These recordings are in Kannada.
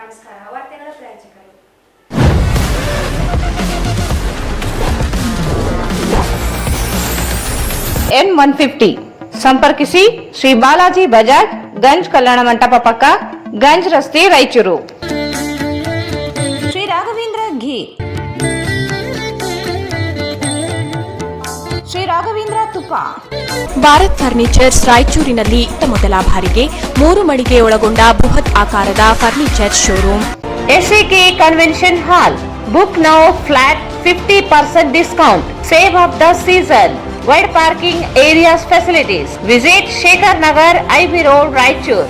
ನಮಸ್ಕಾರ. ವಾರ್ತೆಗಳ ಪ್ರಾಯೋಜಕರು N150 ಸಂಪರ್ಕಿಸಿ ಶ್ರೀ ಬಾಲಾಜಿ ಬಜಾಜ್, ಗಂಜ್ ಕಲ್ಯಾಣ ಮಂಟಪ ಪಕ್ಕ, ಗಂಜ್ ರಸ್ತೆ, ರಾಯಚೂರು. ಶ್ರೀ ರಾಘವೇಂದ್ರ ಘೀ, ಶ್ರೀ ರಾಘವೇಂದ್ರ ತುಪ್ಪ. ಭಾರತ್ ಫರ್ನಿಚರ್ಸ್ ರಾಯಚೂರಿನಲ್ಲಿ ಮೊದಲ ಬಾರಿಗೆ 3 ಮಳಿಗೆ ಒಳಗೊಂಡ ಬೃಹತ್ ಆಕಾರದ furniture showroom. SAK convention hall. Book now, flat 50% discount. Save of the season. Wide parking areas facilities. Visit Shekhar Nagar, IB Road, Raichur.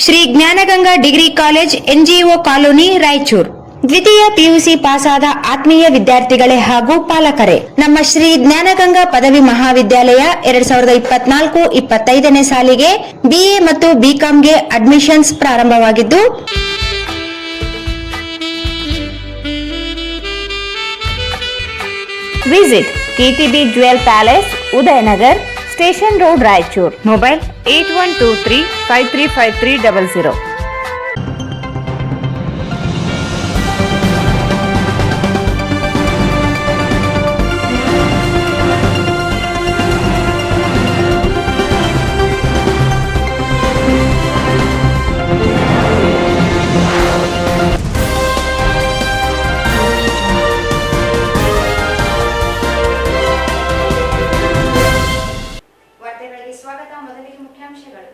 Shri Jnanaganga degree college, NGO colony, Raichur. ದ್ವಿತೀಯ PUC ಪಾಸಾದ ಆತ್ಮೀಯ ವಿದ್ಯಾರ್ಥಿಗಳೇ ಹಾಗೂ ಪಾಲಕರೇ, ನಮ್ಮ ಶ್ರೀ ಜ್ಞಾನಗಂಗಾ ಪದವಿ ಮಹಾವಿದ್ಯಾಲಯ 2024-25ನೇ ಸಾಲಿಗೆ BA ಮತ್ತು BComಗೆ ಅಡ್ಮಿಷನ್ಸ್ ಪ್ರಾರಂಭವಾಗಿದ್ದು, visit KTB Jewel Palace, Udayanagar, station road, Raichur. Mobile 8123535300. ವಾರ್ತೆಗಳಿಗೆ ಸ್ವಾಗತ. ಮೊದಲಿಗೆ ಮುಖ್ಯಾಂಶಗಳು.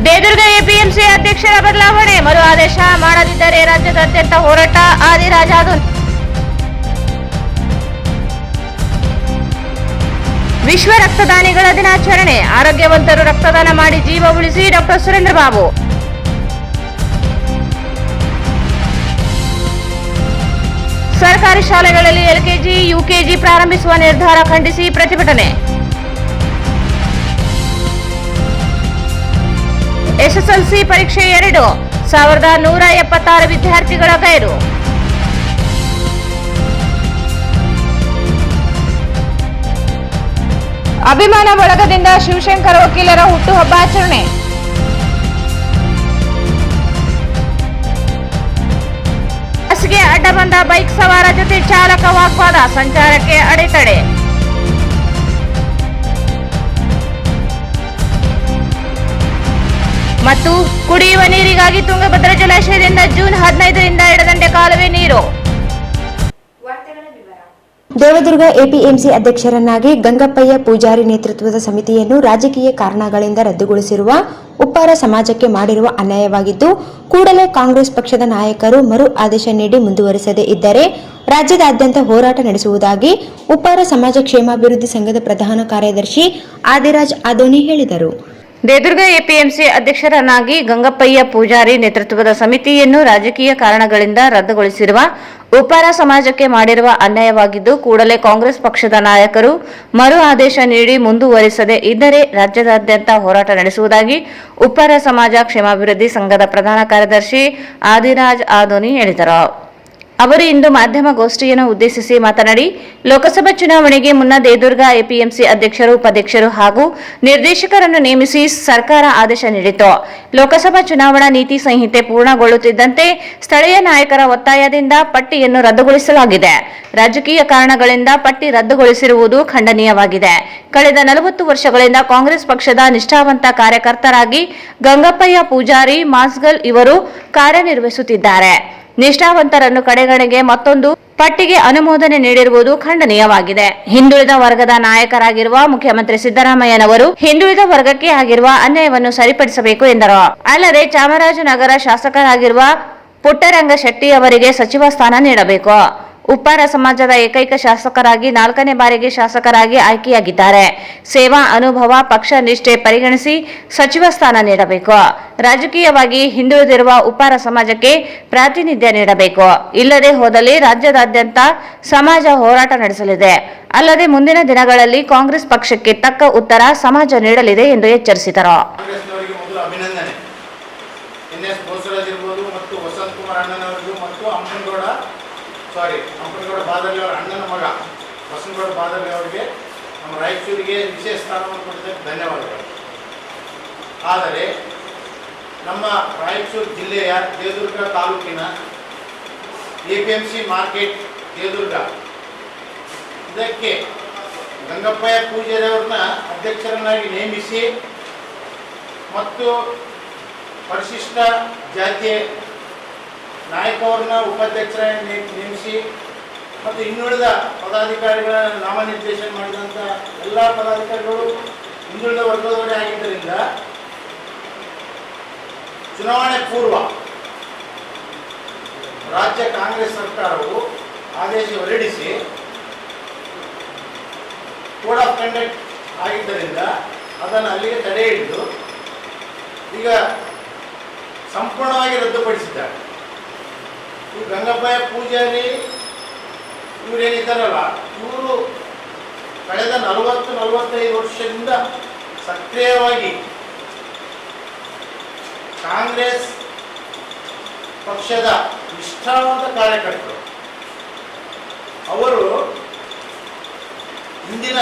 ದೇದುರ್ಗ APMC ಅಧ್ಯಕ್ಷರ ಬದಲಾವಣೆ, ಮರು ಆದೇಶ ಮಾಡದಿದ್ದರೆ ರಾಜ್ಯದಾದ್ಯಂತ ಹೋರಾಟ, ಆದಿರಾಜ ಆದೋನಿ. ವಿಶ್ವ ರಕ್ತದಾನಿಗಳ ದಿನಾಚರಣೆ, ಆರೋಗ್ಯವಂತರು ರಕ್ತದಾನ ಮಾಡಿ ಜೀವ ಉಳಿಸಿ, ಡಾಕ್ಟರ್ ಸುರೇಂದ್ರ ಬಾಬು. ಸರ್ಕಾರಿ ಶಾಲೆಗಳಲ್ಲಿ LKG, UKG ಪ್ರಾರಂಭಿಸುವ ನಿರ್ಧಾರ ಖಂಡಿಸಿ ಪ್ರತಿಭಟನೆ. SSLC ಪರೀಕ್ಷೆ 2176 ವಿದ್ಯಾರ್ಥಿಗಳ ಗೈರು. ಅಭಿಮಾನ ಬಳಗದಿಂದ ಶಿವಶಂಕರ ವಕೀಲರ ಹುಟ್ಟುಹಬ್ಬ ಆಚರಣೆ. ಬಸ್ಗೆ ಅಡ್ಡ ಬಂದ ಬೈಕ್ ಸವಾರ ಜೊತೆ ಚಾಲಕ ವಾಗ್ವಾದ, ಸಂಚಾರಕ್ಕೆ ಅಡೆತಡೆ. ಮತ್ತು ಕುಡಿಯುವ ನೀರಿಗಾಗಿ ತುಂಗಭದ್ರಾ ಜಲಾಶಯದಿಂದ ಜೂನ್ 15ರಿಂದ ಎಡದಂಡೆ ಕಾಲುವೆ ನೀರು. ವಾರ್ತೆಗಳ ವಿವರ. ದೇವದುರ್ಗ APMC ಅಧ್ಯಕ್ಷರನ್ನಾಗಿ ಗಂಗಪ್ಪಯ್ಯ ಪೂಜಾರಿ ನೇತೃತ್ವದ ಸಮಿತಿಯನ್ನು ರಾಜಕೀಯ ಕಾರಣಗಳಿಂದ ರದ್ದುಗೊಳಿಸಿರುವ ಉಪ್ಪಾರ ಸಮಾಜಕ್ಕೆ ಮಾಡಿರುವ ಅನ್ಯಾಯವಾಗಿದ್ದು, ಕೂಡಲೇ ಕಾಂಗ್ರೆಸ್ ಪಕ್ಷದ ನಾಯಕರು ಮರು ಆದೇಶ ನೀಡಿ ಮುಂದುವರಿಸದೇ ಇದ್ದರೆ ರಾಜ್ಯದಾದ್ಯಂತ ಹೋರಾಟ ನಡೆಸುವುದಾಗಿ ಉಪ್ಪಾರ ಸಮಾಜ ಕ್ಷೇಮಾಭಿವೃದ್ಧಿ ಸಂಘದ ಪ್ರಧಾನ ಕಾರ್ಯದರ್ಶಿ ಆದಿರಾಜ್ ಆದೋನಿ ಹೇಳಿದರು. ದೇದುರ್ಗ APMC ಅಧ್ಯಕ್ಷರನ್ನಾಗಿ ಗಂಗಪ್ಪಯ್ಯ ಪೂಜಾರಿ ನೇತೃತ್ವದ ಸಮಿತಿಯನ್ನು ರಾಜಕೀಯ ಕಾರಣಗಳಿಂದ ರದ್ದುಗೊಳಿಸಿರುವ ಉಪ್ಪಾರ ಸಮಾಜಕ್ಕೆ ಮಾಡಿರುವ ಅನ್ಯಾಯವಾಗಿದ್ದು, ಕೂಡಲೇ ಕಾಂಗ್ರೆಸ್ ಪಕ್ಷದ ನಾಯಕರು ಮರು ಆದೇಶ ನೀಡಿ ಮುಂದುವರಿಸದೇ ಇದ್ದರೆ ರಾಜ್ಯದಾದ್ಯಂತ ಹೋರಾಟ ನಡೆಸುವುದಾಗಿ ಉಪ್ಪಾರ ಸಮಾಜ ಕ್ಷೇಮಾಭಿವೃದ್ಧಿ ಸಂಘದ ಪ್ರಧಾನ ಕಾರ್ಯದರ್ಶಿ ಆದಿರಾಜ್ ಆದೋನಿ ಹೇಳಿದರು. ಅವರು ಇಂದು ಮಾಧ್ಯಮ ಗೋಷ್ಠಿಯನ್ನು ಉದ್ದೇಶಿಸಿ ಮಾತನಾಡಿ, ಲೋಕಸಭಾ ಚುನಾವಣೆಗೆ ಮುನ್ನ ದೇದುರ್ಗ APMC ಅಧ್ಯಕ್ಷರು, ಉಪಾಧ್ಯಕ್ಷರು ಹಾಗೂ ನಿರ್ದೇಶಕರನ್ನು ನೇಮಿಸಿ ಸರ್ಕಾರ ಆದೇಶ ನೀಡಿತು. ಲೋಕಸಭಾ ಚುನಾವಣಾ ನೀತಿ ಸಂಹಿತೆ ಪೂರ್ಣಗೊಳ್ಳುತ್ತಿದ್ದಂತೆ ಸ್ಥಳೀಯ ನಾಯಕರ ಒತ್ತಾಯದಿಂದ ಪಟ್ಟಿಯನ್ನು ರದ್ದುಗೊಳಿಸಲಾಗಿದೆ. ರಾಜಕೀಯ ಕಾರಣಗಳಿಂದ ಪಟ್ಟಿ ರದ್ದುಗೊಳಿಸಿರುವುದು ಖಂಡನೀಯವಾಗಿದೆ. ಕಳೆದ 40 ವರ್ಷಗಳಿಂದ ಕಾಂಗ್ರೆಸ್ ಪಕ್ಷದ ನಿಷ್ಠಾವಂತ ಕಾರ್ಯಕರ್ತರಾಗಿ ಗಂಗಪ್ಪಯ್ಯ ಪೂಜಾರಿ ಮಾಸ್ಗಲ್ ಇವರು ಕಾರ್ಯನಿರ್ವಹಿಸುತ್ತಿದ್ದಾರೆ. ನಿಷ್ಠಾವಂತರನ್ನು ಕಡೆಗಣಿಗೆ ಮತ್ತೊಂದು ಪಟ್ಟಿಗೆ ಅನುಮೋದನೆ ನೀಡಿರುವುದು ಖಂಡನೀಯವಾಗಿದೆ. ಹಿಂದುಳಿದ ವರ್ಗದ ನಾಯಕರಾಗಿರುವ ಮುಖ್ಯಮಂತ್ರಿ ಸಿದ್ದರಾಮಯ್ಯನವರು ಹಿಂದುಳಿದ ವರ್ಗಕ್ಕೆ ಆಗಿರುವ ಅನ್ಯಾಯವನ್ನು ಸರಿಪಡಿಸಬೇಕು ಎಂದರು. ಅಲ್ಲದೆ ಚಾಮರಾಜನಗರ ಶಾಸಕರಾಗಿರುವ ಪುಟ್ಟರಂಗ ಶೆಟ್ಟಿ ಅವರಿಗೆ ಸಚಿವ ಸ್ಥಾನ ನೀಡಬೇಕು. ಉಪ್ಪಾರ ಸಮಾಜದ ಏಕೈಕ ಶಾಸಕರಾಗಿ 4ನೇ ಬಾರಿಗೆ ಶಾಸಕರಾಗಿ ಆಯ್ಕೆಯಾಗಿದ್ದಾರೆ. ಸೇವಾ ಅನುಭವ, ಪಕ್ಷ ನಿಷ್ಠೆ ಪರಿಗಣಿಸಿ ಸಚಿವ ಸ್ಥಾನ ನೀಡಬೇಕು. ರಾಜಕೀಯವಾಗಿ ಹಿಂದುಳಿದಿರುವ ಉಪ್ಪಾರ ಸಮಾಜಕ್ಕೆ ಪ್ರಾತಿನಿಧ್ಯ ನೀಡಬೇಕು. ಇಲ್ಲದೆ ಹೋದಲ್ಲಿ ರಾಜ್ಯದಾದ್ಯಂತ ಸಮಾಜ ಹೋರಾಟ ನಡೆಸಲಿದೆ. ಅಲ್ಲದೆ ಮುಂದಿನ ದಿನಗಳಲ್ಲಿ ಕಾಂಗ್ರೆಸ್ ಪಕ್ಷಕ್ಕೆ ತಕ್ಕ ಉತ್ತರ ಸಮಾಜ ನೀಡಲಿದೆ ಎಂದು ಎಚ್ಚರಿಸಿದರು. NS ಬೋಸರಾಜ್ ಇರಬಹುದು ಮತ್ತು ವಸಂತ್ ಕುಮಾರ್ ಅಣ್ಣನವರಿಗೂ ಮತ್ತು ಅಮ್ಮನಗೌಡ ಅಂಪನಗೌಡ ಬಾದರ್ಲಿ ಅವರ ಅಣ್ಣನ ಮಗ ಬಸನಗೌಡ ಬಾದರ್ಲಿ ಅವರಿಗೆ ನಮ್ಮ ರಾಯಚೂರಿಗೆ ವಿಶೇಷ ಸ್ಥಾನವನ್ನು ಕೊಟ್ಟಿದ್ದಕ್ಕೆ ಧನ್ಯವಾದಗಳು. ಆದರೆ ನಮ್ಮ ರಾಯಚೂರು ಜಿಲ್ಲೆಯ ದೇವದುರ್ಗ ತಾಲೂಕಿನ APMC ಮಾರ್ಕೆಟ್ ದೇವದುರ್ಗ ಇದಕ್ಕೆ ಗಂಗಪ್ಪಯ್ಯ ಪೂಜಾರಿ ಅವ್ರನ್ನ ಅಧ್ಯಕ್ಷರನ್ನಾಗಿ ನೇಮಿಸಿ ಮತ್ತು ಪರಿಶಿಷ್ಟ ಜಾತಿಯ ನಾಯಕವ್ರನ್ನ ಉಪಾಧ್ಯಕ್ಷರಾಗಿ ನೇಮಿಸಿ ಮತ್ತು ಇನ್ನುಳಿದ ಪದಾಧಿಕಾರಿಗಳ ನಾಮನಿರ್ದೇಶನ ಮಾಡಿದಂಥ ಎಲ್ಲ ಪದಾಧಿಕಾರಿಗಳು ಹಿಂದುಳಿದ ವರ್ಗದವರೇ ಆಗಿದ್ದರಿಂದ ಚುನಾವಣೆ ಪೂರ್ವ ರಾಜ್ಯ ಕಾಂಗ್ರೆಸ್ ಸರ್ಕಾರವು ಆದೇಶ ಹೊರಡಿಸಿ ಕೋಡ್ ಆಫ್ ಕಂಡಕ್ಟ್ ಆಗಿದ್ದರಿಂದ ಅದನ್ನು ಅಲ್ಲಿಗೆ ತಡೆ ಹಿಡಿದು ಈಗ ಸಂಪೂರ್ಣವಾಗಿ ರದ್ದುಪಡಿಸಿದ್ದಾರೆ. ಈ ಗಂಗಪ್ಪಯ್ಯ ಪೂಜಾರಿ ಇವರೇನಿದ್ದಾರಲ್ಲ, ಇವರು ಕಳೆದ 40-45 ವರ್ಷದಿಂದ ಸಕ್ರಿಯವಾಗಿ ಕಾಂಗ್ರೆಸ್ ಪಕ್ಷದ ನಿಷ್ಠಾವಂತ ಕಾರ್ಯಕರ್ತರು. ಅವರು ಹಿಂದಿನ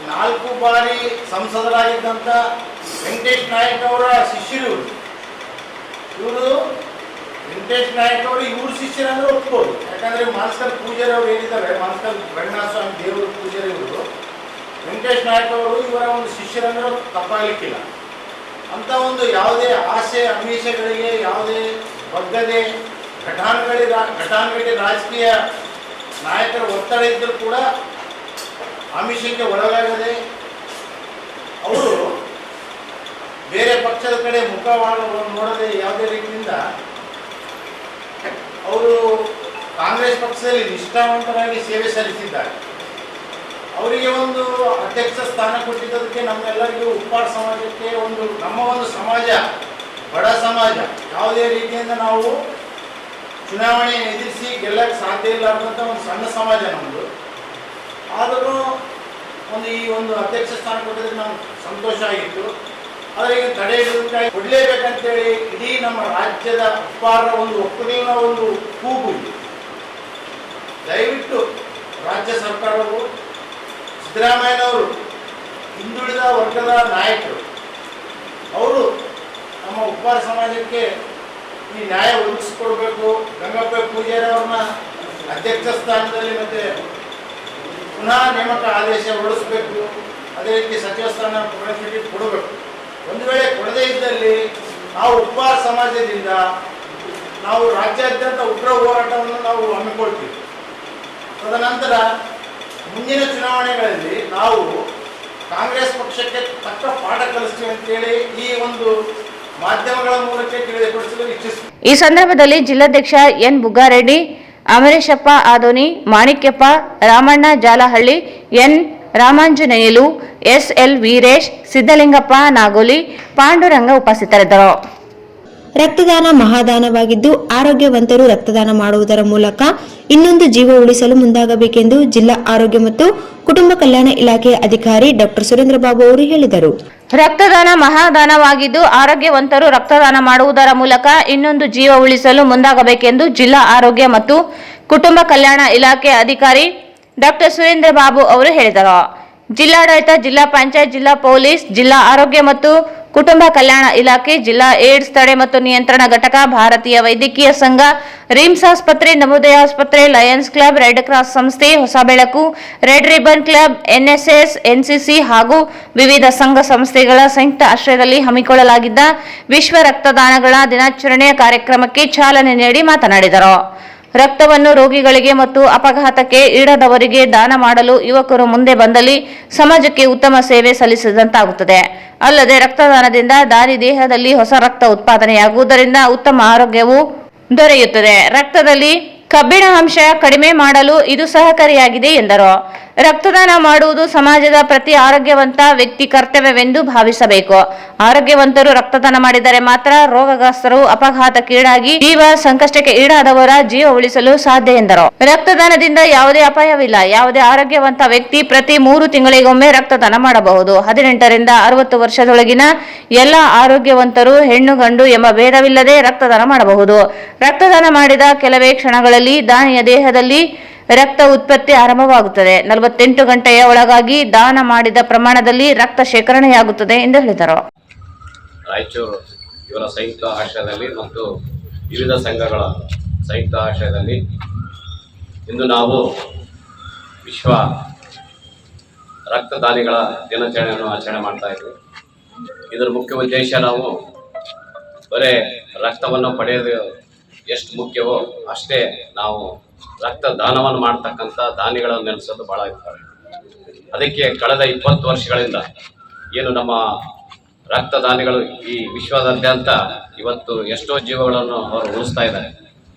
4 ಬಾರಿ ಸಂಸದರಾಗಿದ್ದಂಥ ವೆಂಕಟೇಶ್ ನಾಯಕ್ ಅವರ ಶಿಷ್ಯರು ಇವರು. ವೆಂಕಟೇಶ್ ನಾಯಕ್ ಅವರು ಇವ್ರ ಶಿಷ್ಯರಂದ್ರೆ ಒಪ್ಬೋದು, ಯಾಕಂದರೆ ಮಾನಸ್ಕರ್ ಪೂಜಾರಿ ಅವರು ಏನಿದ್ದಾರೆ, ಮಾನಸ್ಕರ್ ರಂಗನಾಥ ಸ್ವಾಮಿ ದೇವರು ಪೂಜಾರಿ ಇವರು, ವೆಂಕಟೇಶ್ ನಾಯಕ್ ಅವರು ಇವರ ಒಂದು ಶಿಷ್ಯರಂದ್ರೆ ತಪ್ಪಾಗಲಿಕ್ಕಿಲ್ಲ. ಅಂತ ಒಂದು ಯಾವುದೇ ಆಸೆ ಅಮಿಷಗಳಿಗೆ ಯಾವುದೇ ಬಗ್ಗದೆ ಘಟಾನುಘಟಿ ರಾಜಕೀಯ ನಾಯಕರ ಒತ್ತಡ ಇದ್ದರೂ ಕೂಡ ಆಮಿಷಕ್ಕೆ ಒಳಗಾಗದೆ ಅವರು ಬೇರೆ ಪಕ್ಷದ ಕಡೆ ಮುಖ ನೋಡದೆ ಯಾವುದೇ ರೀತಿಯಿಂದ ಅವರು ಕಾಂಗ್ರೆಸ್ ಪಕ್ಷದಲ್ಲಿ ನಿಷ್ಠಾವಂತರಾಗಿ ಸೇವೆ ಸಲ್ಲಿಸಿದ್ದಾರೆ. ಅವರಿಗೆ ಒಂದು ಅಧ್ಯಕ್ಷ ಸ್ಥಾನ ಕೊಟ್ಟಿದ್ದದಕ್ಕೆ ನಮ್ಮೆಲ್ಲರಿಗೂ ಉಪ್ಪಾರ ಸಮಾಜಕ್ಕೆ ನಮ್ಮ ಒಂದು ಸಮಾಜ ಬಡ ಸಮಾಜ, ಯಾವುದೇ ರೀತಿಯಿಂದ ನಾವು ಚುನಾವಣೆ ಎದುರಿಸಿ ಗೆಲ್ಲಕ್ಕೆ ಸಾಧ್ಯ ಇಲ್ಲಾರ್ದಂಥ ಒಂದು ಸಣ್ಣ ಸಮಾಜ ನಮ್ಮದು. ಆದರೂ ಈ ಒಂದು ಅಧ್ಯಕ್ಷ ಸ್ಥಾನ ಕೊಟ್ಟಿದ್ದಕ್ಕೆ ನಮ್ಗೆ ಸಂತೋಷ ಆಗಿತ್ತು. ಆದರೆ ಈಗ ತಡೆ ಹಿಡಿದಕ್ಕಾಗಿ ಕೊಡಲೇಬೇಕಂತೇಳಿ ಇಡೀ ನಮ್ಮ ರಾಜ್ಯದ ಉಪ್ಪಾರರ ಒಂದು ಒಕ್ಕಲಿನ ಒಂದು ಕೂಗು ಇದೆ. ದಯವಿಟ್ಟು ರಾಜ್ಯ ಸರ್ಕಾರವು ಸಿದ್ದರಾಮಯ್ಯನವರು ಹಿಂದುಳಿದ ವರ್ಗದ ನಾಯಕರು, ಅವರು ನಮ್ಮ ಉಪ್ಪಾರ ಸಮಾಜಕ್ಕೆ ಈ ನ್ಯಾಯ ಒದಗಿಸ್ಕೊಡ್ಬೇಕು. ಗಂಗಪ್ಪಯ್ಯ ಪೂಜಾರಿ ಅವ್ರನ್ನ ಅಧ್ಯಕ್ಷ ಸ್ಥಾನದಲ್ಲಿ ಮತ್ತೆ ಪುನಃ ನೇಮಕ ಆದೇಶ ಹೊರಡಿಸಬೇಕು. ಅದೇ ರೀತಿ ಸಚಿವ ಸ್ಥಾನ ಪುನಃ ಕೊಡಬೇಕು. ಒಂದು ವೇಳೆ ಕೊಡದೇ ಇದ್ದಲ್ಲಿ ನಾವು ಉಪ್ಪಾರ ಸಮಾಜದಿಂದ ನಾವು ರಾಜ್ಯಾದ್ಯಂತ ಉಗ್ರ ಹೋರಾಟವನ್ನು ನಾವು ಹಮ್ಮಿಕೊಳ್ತೀವಿ. ತದನಂತರ ಮುಂದಿನ ಚುನಾವಣೆಗಳಲ್ಲಿ ನಾವು ಕಾಂಗ್ರೆಸ್ ಪಕ್ಷಕ್ಕೆ ತಕ್ಕ ಪಾಠ ಕಲಿಸ್ತೀವಿ ಅಂತೇಳಿ ಈ ಒಂದು ಮಾಧ್ಯಮಗಳ ಮೂಲಕ ತಿಳಿಯಪಡಿಸಲು ಇಚ್ಛಿಸ್ತೀವಿ. ಈ ಸಂದರ್ಭದಲ್ಲಿ ಜಿಲ್ಲಾಧ್ಯಕ್ಷ N Buggareddy, Amareshappa Adoni, Manikyappa, Ramanna Jalahalli, N Ramanjaneyalu, SL Veeresh, Siddalingappa Nagoli, Panduranga ಉಪಸ್ಥಿತರಿದ್ದರು. ರಕ್ತದಾನ ಮಹಾದಾನವಾಗಿದ್ದು ಆರೋಗ್ಯವಂತರು ರಕ್ತದಾನ ಮಾಡುವುದರ ಮೂಲಕ ಇನ್ನೊಂದು ಜೀವ ಉಳಿಸಲು ಮುಂದಾಗಬೇಕೆಂದು ಜಿಲ್ಲಾ ಆರೋಗ್ಯ ಮತ್ತು ಕುಟುಂಬ ಕಲ್ಯಾಣ ಇಲಾಖೆಯ ಅಧಿಕಾರಿ ಡಾಕ್ಟರ್ ಸುರೇಂದ್ರ ಬಾಬು ಅವರು ಹೇಳಿದರು. ರಕ್ತದಾನ ಮಹಾದಾನವಾಗಿದ್ದು ಆರೋಗ್ಯವಂತರು ರಕ್ತದಾನ ಮಾಡುವುದರ ಮೂಲಕ ಇನ್ನೊಂದು ಜೀವ ಉಳಿಸಲು ಮುಂದಾಗಬೇಕೆಂದು ಜಿಲ್ಲಾ ಆರೋಗ್ಯ ಮತ್ತು ಕುಟುಂಬ ಕಲ್ಯಾಣ ಇಲಾಖೆಯ ಅಧಿಕಾರಿ ಡಾಕ್ಟರ್ ಸುರೇಂದ್ರ ಬಾಬು ಅವರು ಹೇಳಿದರು. ಜಿಲ್ಲಾಡಳಿತ, ಜಿಲ್ಲಾ ಪಂಚಾಯತ್, ಜಿಲ್ಲಾ ಪೊಲೀಸ್, ಜಿಲ್ಲಾ ಆರೋಗ್ಯ ಮತ್ತು ಕುಟುಂಬ ಕಲ್ಯಾಣ ಇಲಾಖೆ, ಜಿಲ್ಲಾ ಏಡ್ಸ್ ತಡೆ ಮತ್ತು ನಿಯಂತ್ರಣ ಘಟಕ, ಭಾರತೀಯ ವೈದ್ಯಕೀಯ ಸಂಘ, ರಿಮ್ಸ್ ಆಸ್ಪತ್ರೆ, ನವೋದಯ ಆಸ್ಪತ್ರೆ, ಲಯನ್ಸ್ ಕ್ಲಬ್, ರೆಡ್ ಕ್ರಾಸ್ ಸಂಸ್ಥೆ, ಹೊಸ ಬೆಳಕು, red ribbon club, NSS, NCC ಹಾಗೂ ವಿವಿಧ ಸಂಘ ಸಂಸ್ಥೆಗಳ ಸಂಯುಕ್ತ ಆಶ್ರಯದಲ್ಲಿ ಹಮ್ಮಿಕೊಳ್ಳಲಾಗಿದ್ದ ವಿಶ್ವ ರಕ್ತದಾನಗಳ ದಿನಾಚರಣೆಯ ಕಾರ್ಯಕ್ರಮಕ್ಕೆ ಚಾಲನೆ ನೀಡಿ ಮಾತನಾಡಿದರು. ರಕ್ತವನ್ನು ರೋಗಿಗಳಿಗೆ ಮತ್ತು ಅಪಘಾತಕ್ಕೆ ಈಡಾದವರಿಗೆ ದಾನ ಮಾಡಲು ಯುವಕರು ಮುಂದೆ ಬಂದಲ್ಲಿ ಸಮಾಜಕ್ಕೆ ಉತ್ತಮ ಸೇವೆ ಸಲ್ಲಿಸಿದಂತಾಗುತ್ತದೆ. ಅಲ್ಲದೆ ರಕ್ತದಾನದಿಂದ ದಾನಿ ದೇಹದಲ್ಲಿ ಹೊಸ ರಕ್ತ ಉತ್ಪಾದನೆಯಾಗುವುದರಿಂದ ಉತ್ತಮ ಆರೋಗ್ಯವು ದೊರೆಯುತ್ತದೆ. ರಕ್ತದಲ್ಲಿ ಕಬ್ಬಿಣ ಅಂಶ ಕಡಿಮೆ ಮಾಡಲು ಇದು ಸಹಕಾರಿಯಾಗಿದೆ ಎಂದರು. ರಕ್ತದಾನ ಮಾಡುವುದು ಸಮಾಜದ ಪ್ರತಿ ಆರೋಗ್ಯವಂತ ವ್ಯಕ್ತಿ ಕರ್ತವ್ಯವೆಂದು ಭಾವಿಸಬೇಕು. ಆರೋಗ್ಯವಂತರು ರಕ್ತದಾನ ಮಾಡಿದರೆ ಮಾತ್ರ ರೋಗಗ್ರಸ್ತರು, ಅಪಘಾತಕ್ಕೀಡಾಗಿ ಜೀವ ಸಂಕಷ್ಟಕ್ಕೆ ಈಡಾದವರ ಜೀವ ಉಳಿಸಲು ಸಾಧ್ಯ ಎಂದರು. ರಕ್ತದಾನದಿಂದ ಯಾವುದೇ ಅಪಾಯವಿಲ್ಲ. ಯಾವುದೇ ಆರೋಗ್ಯವಂತ ವ್ಯಕ್ತಿ ಪ್ರತಿ 3 ತಿಂಗಳಿಗೊಮ್ಮೆ ರಕ್ತದಾನ ಮಾಡಬಹುದು. 18 ರಿಂದ 60 ವರ್ಷದೊಳಗಿನ ಎಲ್ಲ ಆರೋಗ್ಯವಂತರು ಹೆಣ್ಣು ಗಂಡು ಎಂಬ ಭೇದವಿಲ್ಲದೆ ರಕ್ತದಾನ ಮಾಡಬಹುದು. ರಕ್ತದಾನ ಮಾಡಿದ ಕೆಲವೇ ಕ್ಷಣಗಳಲ್ಲಿ ದಾನಿಯ ದೇಹದಲ್ಲಿ ರಕ್ತ ಉತ್ಪತ್ತಿ ಆರಂಭವಾಗುತ್ತದೆ. 48 ಗಂಟೆಯ ಒಳಗಾಗಿ ದಾನ ಮಾಡಿದ ಪ್ರಮಾಣದಲ್ಲಿ ರಕ್ತ ಶೇಖರಣೆಯಾಗುತ್ತದೆ ಎಂದು ಹೇಳಿದರು. ರಾಯಚೂರು ಇವರ ಸಂಯುಕ್ತ ಆಶ್ರಯದಲ್ಲಿ ಮತ್ತು ವಿವಿಧ ಸಂಘಗಳ ಸಂಯುಕ್ತ ಆಶ್ರಯದಲ್ಲಿ ಇಂದು ನಾವು ವಿಶ್ವ ರಕ್ತದಾನಿಗಳ ದಿನಾಚರಣೆಯನ್ನು ಆಚರಣೆ ಮಾಡ್ತಾ ಇದ್ದೀವಿ. ಇದರ ಮುಖ್ಯ ಉದ್ದೇಶ ನಾವು ಬರೇ ರಕ್ತವನ್ನು ಪಡೆಯೋದು ಎಷ್ಟು ಮುಖ್ಯವೋ ಅಷ್ಟೇ ನಾವು ರಕ್ತದಾನವನ್ನು ಮಾಡ್ತಕ್ಕಂಥ ದಾನಿಗಳನ್ನು ನೆನೆಸೋದು ಭಾಳ ಇರ್ತಾರೆ. ಅದಕ್ಕೆ ಕಳೆದ 20 ವರ್ಷಗಳಿಂದ ಏನು ನಮ್ಮ ರಕ್ತದಾನಿಗಳು ಈ ವಿಶ್ವದಾದ್ಯಂತ ಇವತ್ತು ಎಷ್ಟೋ ಜೀವಗಳನ್ನು ಅವರು ಉಳಿಸ್ತಾ ಇದ್ದಾರೆ.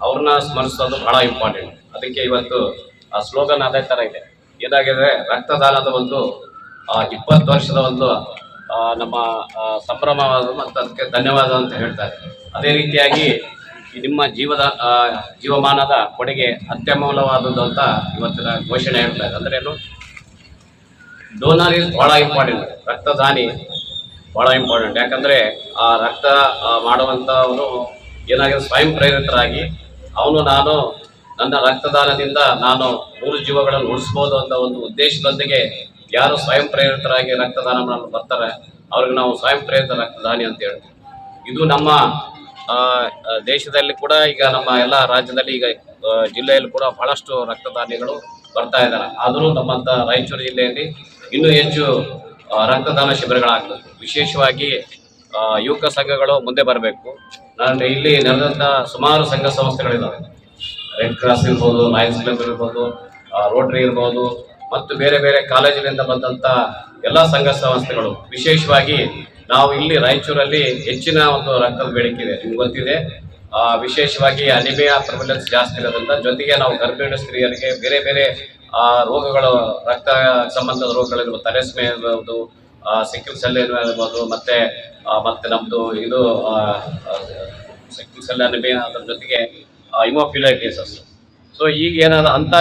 ಅವ್ರನ್ನ ಸ್ಮರಿಸೋದು ಭಾಳ ಇಂಪಾರ್ಟೆಂಟ್. ಅದಕ್ಕೆ ಇವತ್ತು ಆ ಸ್ಲೋಗನ್ ಅದೇ ಥರ ಇದೆ. ಏನಾಗಿದೆ, ರಕ್ತದಾನದ ಒಂದು 20 ವರ್ಷದ ಒಂದು ನಮ್ಮ ಸಂಭ್ರಮವಾದ ಮತ್ತು ಅದಕ್ಕೆ ಧನ್ಯವಾದ ಅಂತ ಹೇಳ್ತಾರೆ. ಅದೇ ರೀತಿಯಾಗಿ ನಿಮ್ಮ ಜೀವಮಾನದ ಕೊಡುಗೆ ಅತ್ಯಮೂಲ್ಯವಾದದ್ದು ಅಂತ ಇವತ್ತಿನ ಘೋಷಣೆ ಹೇಳ್ತಾ ಇದೆ. ಅಂದ್ರೆ ಏನು, ಡೋನರ್ ಇಸ್ ಭಾಳ ಇಂಪಾರ್ಟೆಂಟ್, ರಕ್ತದಾನಿ ಭಾಳ ಇಂಪಾರ್ಟೆಂಟ್. ಯಾಕಂದರೆ ಆ ರಕ್ತ ಮಾಡುವಂಥವನು ಏನಾಗಿದೆ, ಸ್ವಯಂ ಪ್ರೇರಿತರಾಗಿ ನಾನು ನನ್ನ ರಕ್ತದಾನದಿಂದ ನಾನು 3 ಜೀವಗಳನ್ನು ಉಳಿಸ್ಬೋದು ಅಂತ ಒಂದು ಉದ್ದೇಶದೊಂದಿಗೆ ಯಾರು ಸ್ವಯಂ ಪ್ರೇರಿತರಾಗಿ ರಕ್ತದಾನ ಮಾಡಲು ಬರ್ತಾರೆ ಅವ್ರಿಗೆ ನಾವು ಸ್ವಯಂ ಪ್ರೇರಿತ ರಕ್ತದಾನಿ ಅಂತ ಹೇಳ್ತೀವಿ. ಇದು ನಮ್ಮ ದೇಶದಲ್ಲಿ ಕೂಡ ಈಗ ನಮ್ಮ ಎಲ್ಲ ರಾಜ್ಯದಲ್ಲಿ ಈಗ ಜಿಲ್ಲೆಯಲ್ಲಿ ಕೂಡ ಬಹಳಷ್ಟು ರಕ್ತದಾನಿಗಳು ಬರ್ತಾ ಇದ್ದಾರೆ. ಆದರೂ ನಮ್ಮಂಥ ರಾಯಚೂರು ಜಿಲ್ಲೆಯಲ್ಲಿ ಇನ್ನೂ ಹೆಚ್ಚು ರಕ್ತದಾನ ಶಿಬಿರಗಳಾಗಬೇಕು. ವಿಶೇಷವಾಗಿ ಯುವಕ ಸಂಘಗಳು ಮುಂದೆ ಬರಬೇಕು. ನಾನು ಇಲ್ಲಿ ನಡೆದಂಥ ಸುಮಾರು ಸಂಘ ಸಂಸ್ಥೆಗಳಿದ್ದಾವೆ. ರೆಡ್ ಕ್ರಾಸ್ ಇರ್ಬೋದು, ಲಯನ್ಸ್ ಕ್ಲಬ್ ಇರ್ಬೋದು, ರೋಟರಿ ಇರ್ಬೋದು, ಮತ್ತು ಬೇರೆ ಬೇರೆ ಕಾಲೇಜಿನಿಂದ ಬಂದಂಥ ಎಲ್ಲ ಸಂಘ ಸಂಸ್ಥೆಗಳು. ವಿಶೇಷವಾಗಿ ನಾವು ಇಲ್ಲಿ ರಾಯಚೂರಲ್ಲಿ ಹೆಚ್ಚಿನ ಒಂದು ರಕ್ತದ ಬೇಡಿಕೆ ಇದೆ, ನಿಮ್ಗೆ ಗೊತ್ತಿದೆ. ವಿಶೇಷವಾಗಿ ಅನಿಮಿಯಾ ಪ್ರಿವಲೆನ್ಸ್ ಜಾಸ್ತಿ ಇರೋದ್ರಿಂದ, ಜೊತೆಗೆ ನಾವು ಗರ್ಭಿಣಿ ಸ್ತ್ರೀಯರಿಗೆ ಬೇರೆ ಬೇರೆ ರೋಗಗಳು, ರಕ್ತ ಸಂಬಂಧದ ರೋಗಗಳಿರ್ಬೋದು, ತಲೆಸ್ಮೆ ಇರ್ಬೋದು, ಸಿಕ್ಕಿಲ್ ಸೆಲ್ ಇರ್ಬೋದು, ಮತ್ತೆ ನಮ್ಮದು ಇದು ಸಿಕ್ಕಿಲ್ ಸೆಲ್ ಅನಿಮಿಯಾ, ಅದ್ರ ಜೊತೆಗೆ ಹಿಮೋಫಿಲಿಯಾ ಕೇಸಸ್. ಸೊ ಈಗ ಏನಾದ ಅಂತ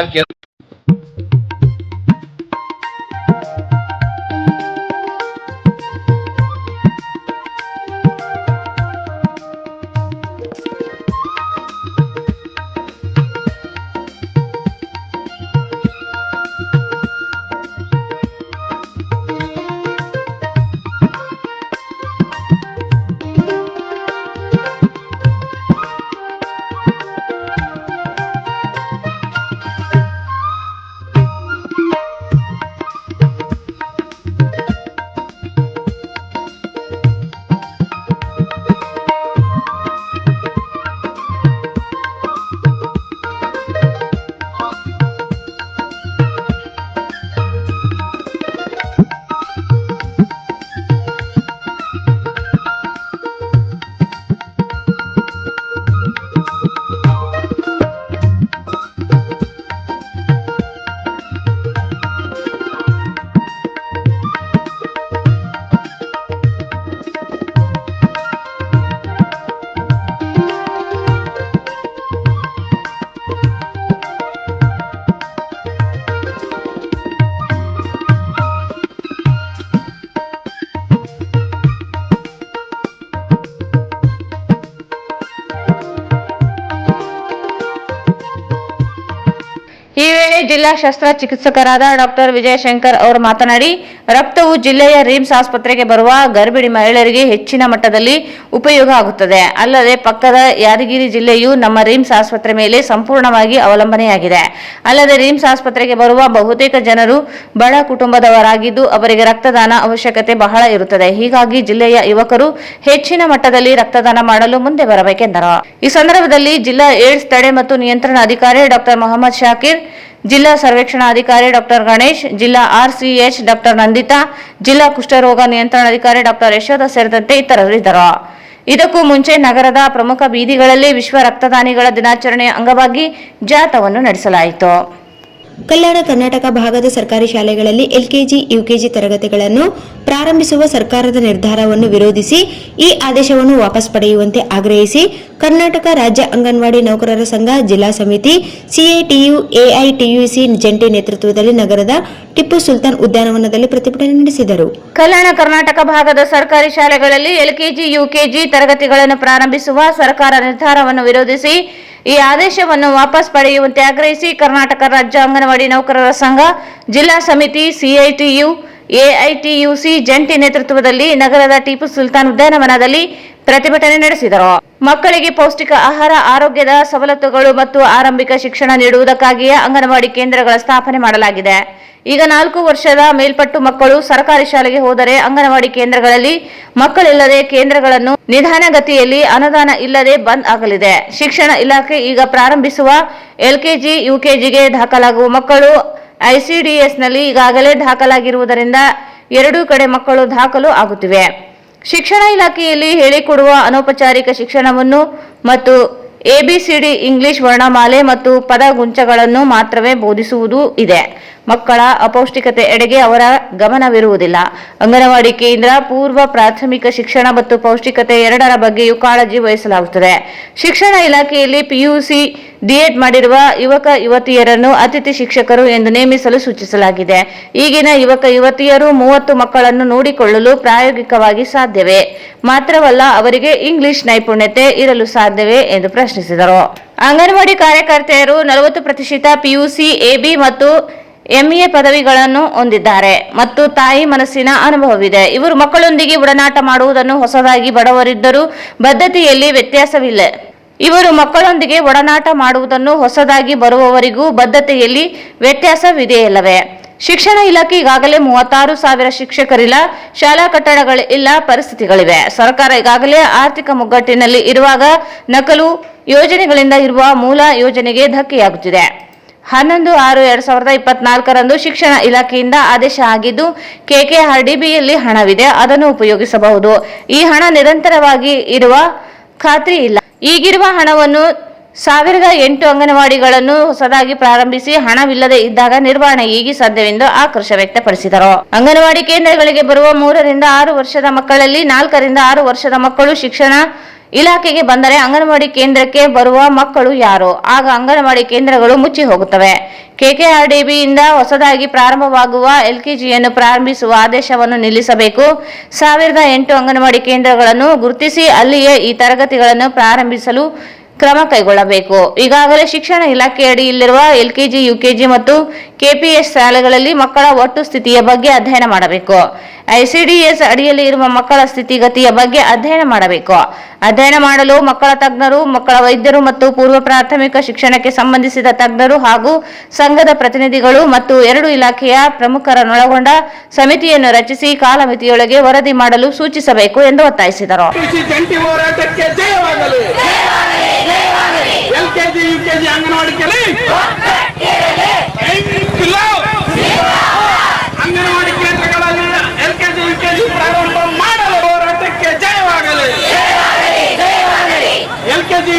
ಈ ವೇಳೆ ಜಿಲ್ಲಾ ಶಸ್ತ್ರಚಿಕಿತ್ಸಕರಾದ ಡಾಕ್ಟರ್ ವಿಜಯಶಂಕರ್ ಅವರು ಮಾತನಾಡಿ, ರಕ್ತವು ಜಿಲ್ಲೆಯ ರಿಮ್ಸ್ ಆಸ್ಪತ್ರೆಗೆ ಬರುವ ಗರ್ಭಿಣಿ ಮಹಿಳೆಯರಿಗೆ ಹೆಚ್ಚಿನ ಮಟ್ಟದಲ್ಲಿ ಉಪಯೋಗ ಆಗುತ್ತದೆ. ಅಲ್ಲದೆ ಪಕ್ಕದ ಯಾದಗಿರಿ ಜಿಲ್ಲೆಯು ನಮ್ಮ ರಿಮ್ಸ್ ಆಸ್ಪತ್ರೆ ಮೇಲೆ ಸಂಪೂರ್ಣವಾಗಿ ಅವಲಂಬನೆಯಾಗಿದೆ. ಅಲ್ಲದೆ ರಿಮ್ಸ್ ಆಸ್ಪತ್ರೆಗೆ ಬರುವ ಬಹುತೇಕ ಜನರು ಬಡ ಕುಟುಂಬದವರಾಗಿದ್ದು ಅವರಿಗೆ ರಕ್ತದಾನ ಅವಶ್ಯಕತೆ ಬಹಳ ಇರುತ್ತದೆ. ಹೀಗಾಗಿ ಜಿಲ್ಲೆಯ ಯುವಕರು ಹೆಚ್ಚಿನ ಮಟ್ಟದಲ್ಲಿ ರಕ್ತದಾನ ಮಾಡಲು ಮುಂದೆ ಬರಬೇಕೆಂದರು. ಈ ಸಂದರ್ಭದಲ್ಲಿ ಜಿಲ್ಲಾ ಏಡ್ಸ್ ತಡೆ ಮತ್ತು ನಿಯಂತ್ರಣ ಅಧಿಕಾರಿ ಡಾಕ್ಟರ್ ಮೊಹಮ್ಮದ್ ಶಾಕಿರ್, ಜಿಲ್ಲಾ ಸರ್ವೇಕ್ಷಣಾಧಿಕಾರಿ ಡಾಕ್ಟರ್ ಗಣೇಶ್, ಜಿಲ್ಲಾ RCH ಡಾಕ್ಟರ್ ನಂದಿತಾ, ಜಿಲ್ಲಾ ಕುಷ್ಠರೋಗ ನಿಯಂತ್ರಣಾಧಿಕಾರಿ ಡಾಕ್ಟರ್ ಯಶೋಧ ಸೇರಿದಂತೆ ಇತರರು ಇದ್ದರು. ಇದಕ್ಕೂ ಮುಂಚೆ ನಗರದ ಪ್ರಮುಖ ಬೀದಿಗಳಲ್ಲಿ ವಿಶ್ವ ರಕ್ತದಾನಿಗಳ ದಿನಾಚರಣೆಯ ಅಂಗವಾಗಿ ಜಾಥಾವನ್ನು ನಡೆಸಲಾಯಿತು. ಕಲ್ಯಾಣ ಕರ್ನಾಟಕ ಭಾಗದ ಸರ್ಕಾರಿ ಶಾಲೆಗಳಲ್ಲಿ ಎಲ್ಕೆಜಿ ಯುಕೆಜಿ ತರಗತಿಗಳನ್ನು ಪ್ರಾರಂಭಿಸುವ ಸರ್ಕಾರದ ನಿರ್ಧಾರವನ್ನು ವಿರೋಧಿಸಿ ಈ ಆದೇಶವನ್ನು ವಾಪಸ್ ಪಡೆಯುವಂತೆ ಆಗ್ರಹಿಸಿ ಕರ್ನಾಟಕ ರಾಜ್ಯ ಅಂಗನವಾಡಿ ನೌಕರರ ಸಂಘ ಜಿಲ್ಲಾ ಸಮಿತಿ ಸಿಐಟಿಯು ಎಐಟಿಯುಸಿ ಜಂಟಿ ನೇತೃತ್ವದಲ್ಲಿ ನಗರದ ಟಿಪ್ಪು ಸುಲ್ತಾನ್ ಉದ್ಯಾನವನದಲ್ಲಿ ಪ್ರತಿಭಟನೆ ನಡೆಸಿದರು. ಕಲ್ಯಾಣ ಕರ್ನಾಟಕ ಭಾಗದ ಸರ್ಕಾರಿ ಶಾಲೆಗಳಲ್ಲಿ ಎಲ್ಕೆಜಿ ಯುಕೆಜಿ ತರಗತಿಗಳನ್ನು ಪ್ರಾರಂಭಿಸುವ ಸರ್ಕಾರ ನಿರ್ಧಾರವನ್ನು ವಿರೋಧಿಸಿ ಈ ಆದೇಶವನ್ನು ವಾಪಸ್ ಪಡೆಯುವಂತೆ ಆಗ್ರಹಿಸಿ ಕರ್ನಾಟಕ ರಾಜ್ಯ ಅಂಗನವಾಡಿ ನೌಕರರ ಸಂಘ ಜಿಲ್ಲಾ ಸಮಿತಿ ಸಿಐಟಿಯು ಎಐಟಿಯುಸಿ ಜಂಟಿ ನೇತೃತ್ವದಲ್ಲಿ ನಗರದ ಟಿಪ್ಪು ಸುಲ್ತಾನ್ ಉದ್ಯಾನವನದಲ್ಲಿ ಪ್ರತಿಭಟನೆ ನಡೆಸಿದರು. ಮಕ್ಕಳಿಗೆ ಪೌಷ್ಟಿಕ ಆಹಾರ, ಆರೋಗ್ಯದ ಸವಲತ್ತುಗಳು ಮತ್ತು ಆರಂಭಿಕ ಶಿಕ್ಷಣ ನೀಡುವುದಕ್ಕಾಗಿಯೇ ಅಂಗನವಾಡಿ ಕೇಂದ್ರಗಳ ಸ್ಥಾಪನೆ ಮಾಡಲಾಗಿದೆ. ಈಗ 4 ವರ್ಷದ ಮೇಲ್ಪಟ್ಟು ಮಕ್ಕಳು ಸರ್ಕಾರಿ ಶಾಲೆಗೆ ಹೋದರೆ ಅಂಗನವಾಡಿ ಕೇಂದ್ರಗಳಲ್ಲಿ ಮಕ್ಕಳಿಲ್ಲದೆ ಕೇಂದ್ರಗಳನ್ನು ನಿಧಾನಗತಿಯಲ್ಲಿ ಅನುದಾನ ಇಲ್ಲದೆ ಬಂದ್ ಆಗಲಿದೆ. ಶಿಕ್ಷಣ ಇಲಾಖೆ ಈಗ ಪ್ರಾರಂಭಿಸುವ ಎಲ್ಕೆಜಿ ಯುಕೆಜಿಗೆ ದಾಖಲಾಗುವ ಮಕ್ಕಳು ಐಸಿಡಿಎಸ್ನಲ್ಲಿ ಈಗಾಗಲೇ ದಾಖಲಾಗಿರುವುದರಿಂದ ಎರಡೂ ಕಡೆ ಮಕ್ಕಳು ದಾಖಲು ಆಗುತ್ತಿವೆ. ಶಿಕ್ಷಣ ಇಲಾಖೆಯಲ್ಲಿ ಹೇಳಿಕೊಡುವ ಅನೌಪಚಾರಿಕ ಶಿಕ್ಷಣವನ್ನು ಮತ್ತು ಎಬಿಸಿಡಿ ಇಂಗ್ಲಿಷ್ ವರ್ಣಮಾಲೆ ಮತ್ತು ಪದಗುಂಚಗಳನ್ನು ಮಾತ್ರವೇ ಬೋಧಿಸುವುದು ಇದೆ. ಮಕ್ಕಳ ಅಪೌಷ್ಟಿಕತೆ ಎಡೆಗೆ ಅವರ ಗಮನವಿರುವುದಿಲ್ಲ. ಅಂಗನವಾಡಿ ಕೇಂದ್ರ, ಪೂರ್ವ ಪ್ರಾಥಮಿಕ ಶಿಕ್ಷಣ ಮತ್ತು ಪೌಷ್ಟಿಕತೆ ಎರಡರ ಬಗ್ಗೆಯೂ ಕಾಳಜಿ ವಹಿಸಲಾಗುತ್ತದೆ. ಶಿಕ್ಷಣ ಇಲಾಖೆಯಲ್ಲಿ ಪಿಯುಸಿ ಡಿಎಡ್ ಮಾಡಿರುವ ಯುವಕ ಯುವತಿಯರನ್ನು ಅತಿಥಿ ಶಿಕ್ಷಕರು ಎಂದು ನೇಮಿಸಲು ಸೂಚಿಸಲಾಗಿದೆ. ಈಗಿನ ಯುವಕ ಯುವತಿಯರು 30 ಮಕ್ಕಳನ್ನು ನೋಡಿಕೊಳ್ಳಲು ಪ್ರಾಯೋಗಿಕವಾಗಿ ಸಾಧ್ಯವೇ? ಮಾತ್ರವಲ್ಲ, ಅವರಿಗೆ ಇಂಗ್ಲಿಷ್ ನೈಪುಣ್ಯತೆ ಇರಲು ಸಾಧ್ಯವೇ ಎಂದು ಪ್ರಶ್ನಿಸಿದರು. ಅಂಗನವಾಡಿ ಕಾರ್ಯಕರ್ತೆಯರು 40% ಪಿಯುಸಿ, ಎಬಿ ಮತ್ತು ಎಂಇಎ ಪದವಿಗಳನ್ನು ಹೊಂದಿದ್ದಾರೆ ಮತ್ತು ತಾಯಿ ಮನಸ್ಸಿನ ಅನುಭವವಿದೆ. ಇವರು ಮಕ್ಕಳೊಂದಿಗೆ ಒಡನಾಟ ಮಾಡುವುದನ್ನು ಹೊಸದಾಗಿ ಬಡವರಿದ್ದರೂ ಬದ್ಧತೆಯಲ್ಲಿ ವ್ಯತ್ಯಾಸವಿಲ್ಲ. ಇವರು ಮಕ್ಕಳೊಂದಿಗೆ ಒಡನಾಟ ಮಾಡುವುದನ್ನು ಹೊಸದಾಗಿ ಬರುವವರಿಗೂ ಬದ್ಧತೆಯಲ್ಲಿ ವ್ಯತ್ಯಾಸವಿದೆಯಲ್ಲವೇ? ಶಿಕ್ಷಣ ಇಲಾಖೆ ಈಗಾಗಲೇ 36,000 ಶಿಕ್ಷಕರಿಲ್ಲ, ಶಾಲಾ ಕಟ್ಟಡಗಳಿಲ್ಲ ಪರಿಸ್ಥಿತಿಗಳಿವೆ. ಸರ್ಕಾರ ಈಗಾಗಲೇ ಆರ್ಥಿಕ ಮುಗ್ಗಟ್ಟಿನಲ್ಲಿ ಇರುವಾಗ ನಕಲು ಯೋಜನೆಗಳಿಂದ ಇರುವ ಮೂಲ ಯೋಜನೆಗೆ ಧಕ್ಕೆಯಾಗುತ್ತಿದೆ. 11/6/2024 ಶಿಕ್ಷಣ ಇಲಾಖೆಯಿಂದ ಆದೇಶ ಆಗಿದ್ದು, ಕೆಕೆಆರ್ಡಿಬಿಯಲ್ಲಿ ಹಣವಿದೆ, ಅದನ್ನು ಉಪಯೋಗಿಸಬಹುದು. ಈ ಹಣ ನಿರಂತರವಾಗಿ ಇರುವ ಖಾತ್ರಿ ಇಲ್ಲ. ಈಗಿರುವ ಹಣವನ್ನು 1008 ಅಂಗನವಾಡಿಗಳನ್ನು ಹೊಸದಾಗಿ ಪ್ರಾರಂಭಿಸಿ ಹಣವಿಲ್ಲದೆ ಇದ್ದಾಗ ನಿರ್ವಹಣೆ ಹೇಗೆ ಸಾಧ್ಯವೆಂದು ಆಕ್ರೋಶ ವ್ಯಕ್ತಪಡಿಸಿದರು. ಅಂಗನವಾಡಿ ಕೇಂದ್ರಗಳಿಗೆ ಬರುವ 3 ರಿಂದ 6 ವರ್ಷದ ಮಕ್ಕಳಲ್ಲಿ 4 ರಿಂದ 6 ವರ್ಷದ ಮಕ್ಕಳು ಶಿಕ್ಷಣ ಇಲಾಖೆಗೆ ಬಂದರೆ ಅಂಗನವಾಡಿ ಕೇಂದ್ರಕ್ಕೆ ಬರುವ ಮಕ್ಕಳು ಯಾರು? ಆಗ ಅಂಗನವಾಡಿ ಕೇಂದ್ರಗಳು ಮುಚ್ಚಿ ಹೋಗುತ್ತವೆ. ಕೆಕೆಆರ್ಡಿಬಿಯಿಂದ ಹೊಸದಾಗಿ ಪ್ರಾರಂಭವಾಗುವ ಎಲ್ಕೆಜಿಯನ್ನು ಪ್ರಾರಂಭಿಸುವ ಆದೇಶವನ್ನು ನಿಲ್ಲಿಸಬೇಕು. 1008 ಅಂಗನವಾಡಿ ಕೇಂದ್ರಗಳನ್ನು ಗುರುತಿಸಿ ಅಲ್ಲಿಯೇ ಈ ತರಗತಿಗಳನ್ನು ಪ್ರಾರಂಭಿಸಲು ಕ್ರಮ ಕೈಗೊಳ್ಳಬೇಕು. ಈಗಾಗಲೇ ಶಿಕ್ಷಣ ಇಲಾಖೆಯಡಿ ಇಲ್ಲಿರುವ ಎಲ್ಕೆಜಿ, ಯುಕೆಜಿ ಮತ್ತು ಕೆಪಿಎಸ್ ಶಾಲೆಗಳಲ್ಲಿ ಮಕ್ಕಳ ಒಟ್ಟು ಸ್ಥಿತಿಯ ಬಗ್ಗೆ ಅಧ್ಯಯನ ಮಾಡಬೇಕು. ಐಸಿಡಿಎಸ್ ಅಡಿಯಲ್ಲಿ ಇರುವ ಮಕ್ಕಳ ಸ್ಥಿತಿಗತಿಯ ಬಗ್ಗೆ ಅಧ್ಯಯನ ಮಾಡಬೇಕು. ಅಧ್ಯಯನ ಮಾಡಲು ಮಕ್ಕಳ ತಜ್ಞರು, ಮಕ್ಕಳ ವೈದ್ಯರು ಮತ್ತು ಪೂರ್ವ ಪ್ರಾಥಮಿಕ ಶಿಕ್ಷಣಕ್ಕೆ ಸಂಬಂಧಿಸಿದ ತಜ್ಞರು ಹಾಗೂ ಸಂಘದ ಪ್ರತಿನಿಧಿಗಳು ಮತ್ತು 2 ಇಲಾಖೆಯ ಪ್ರಮುಖರನ್ನೊಳಗೊಂಡ ಸಮಿತಿಯನ್ನು ರಚಿಸಿ ಕಾಲಮಿತಿಯೊಳಗೆ ವರದಿ ಮಾಡಲು ಸೂಚಿಸಬೇಕು ಎಂದು ಒತ್ತಾಯಿಸಿದರು. ಎಲ್ಕೆಜಿ ಯುಕೆಜಿ ಅಂಗನವಾಡಿ ಅಂಗನವಾಡಿ ಕೇಂದ್ರಗಳಲ್ಲಿ ಎಲ್ಕೆಜಿ ಯುಕೆಜಿ ಪ್ರಾರಂಭ ಮಾಡಲು ಹೋರಾಟಕ್ಕೆ ಜಯವಾಗಲಿ. ಎಲ್ಕೆಜಿ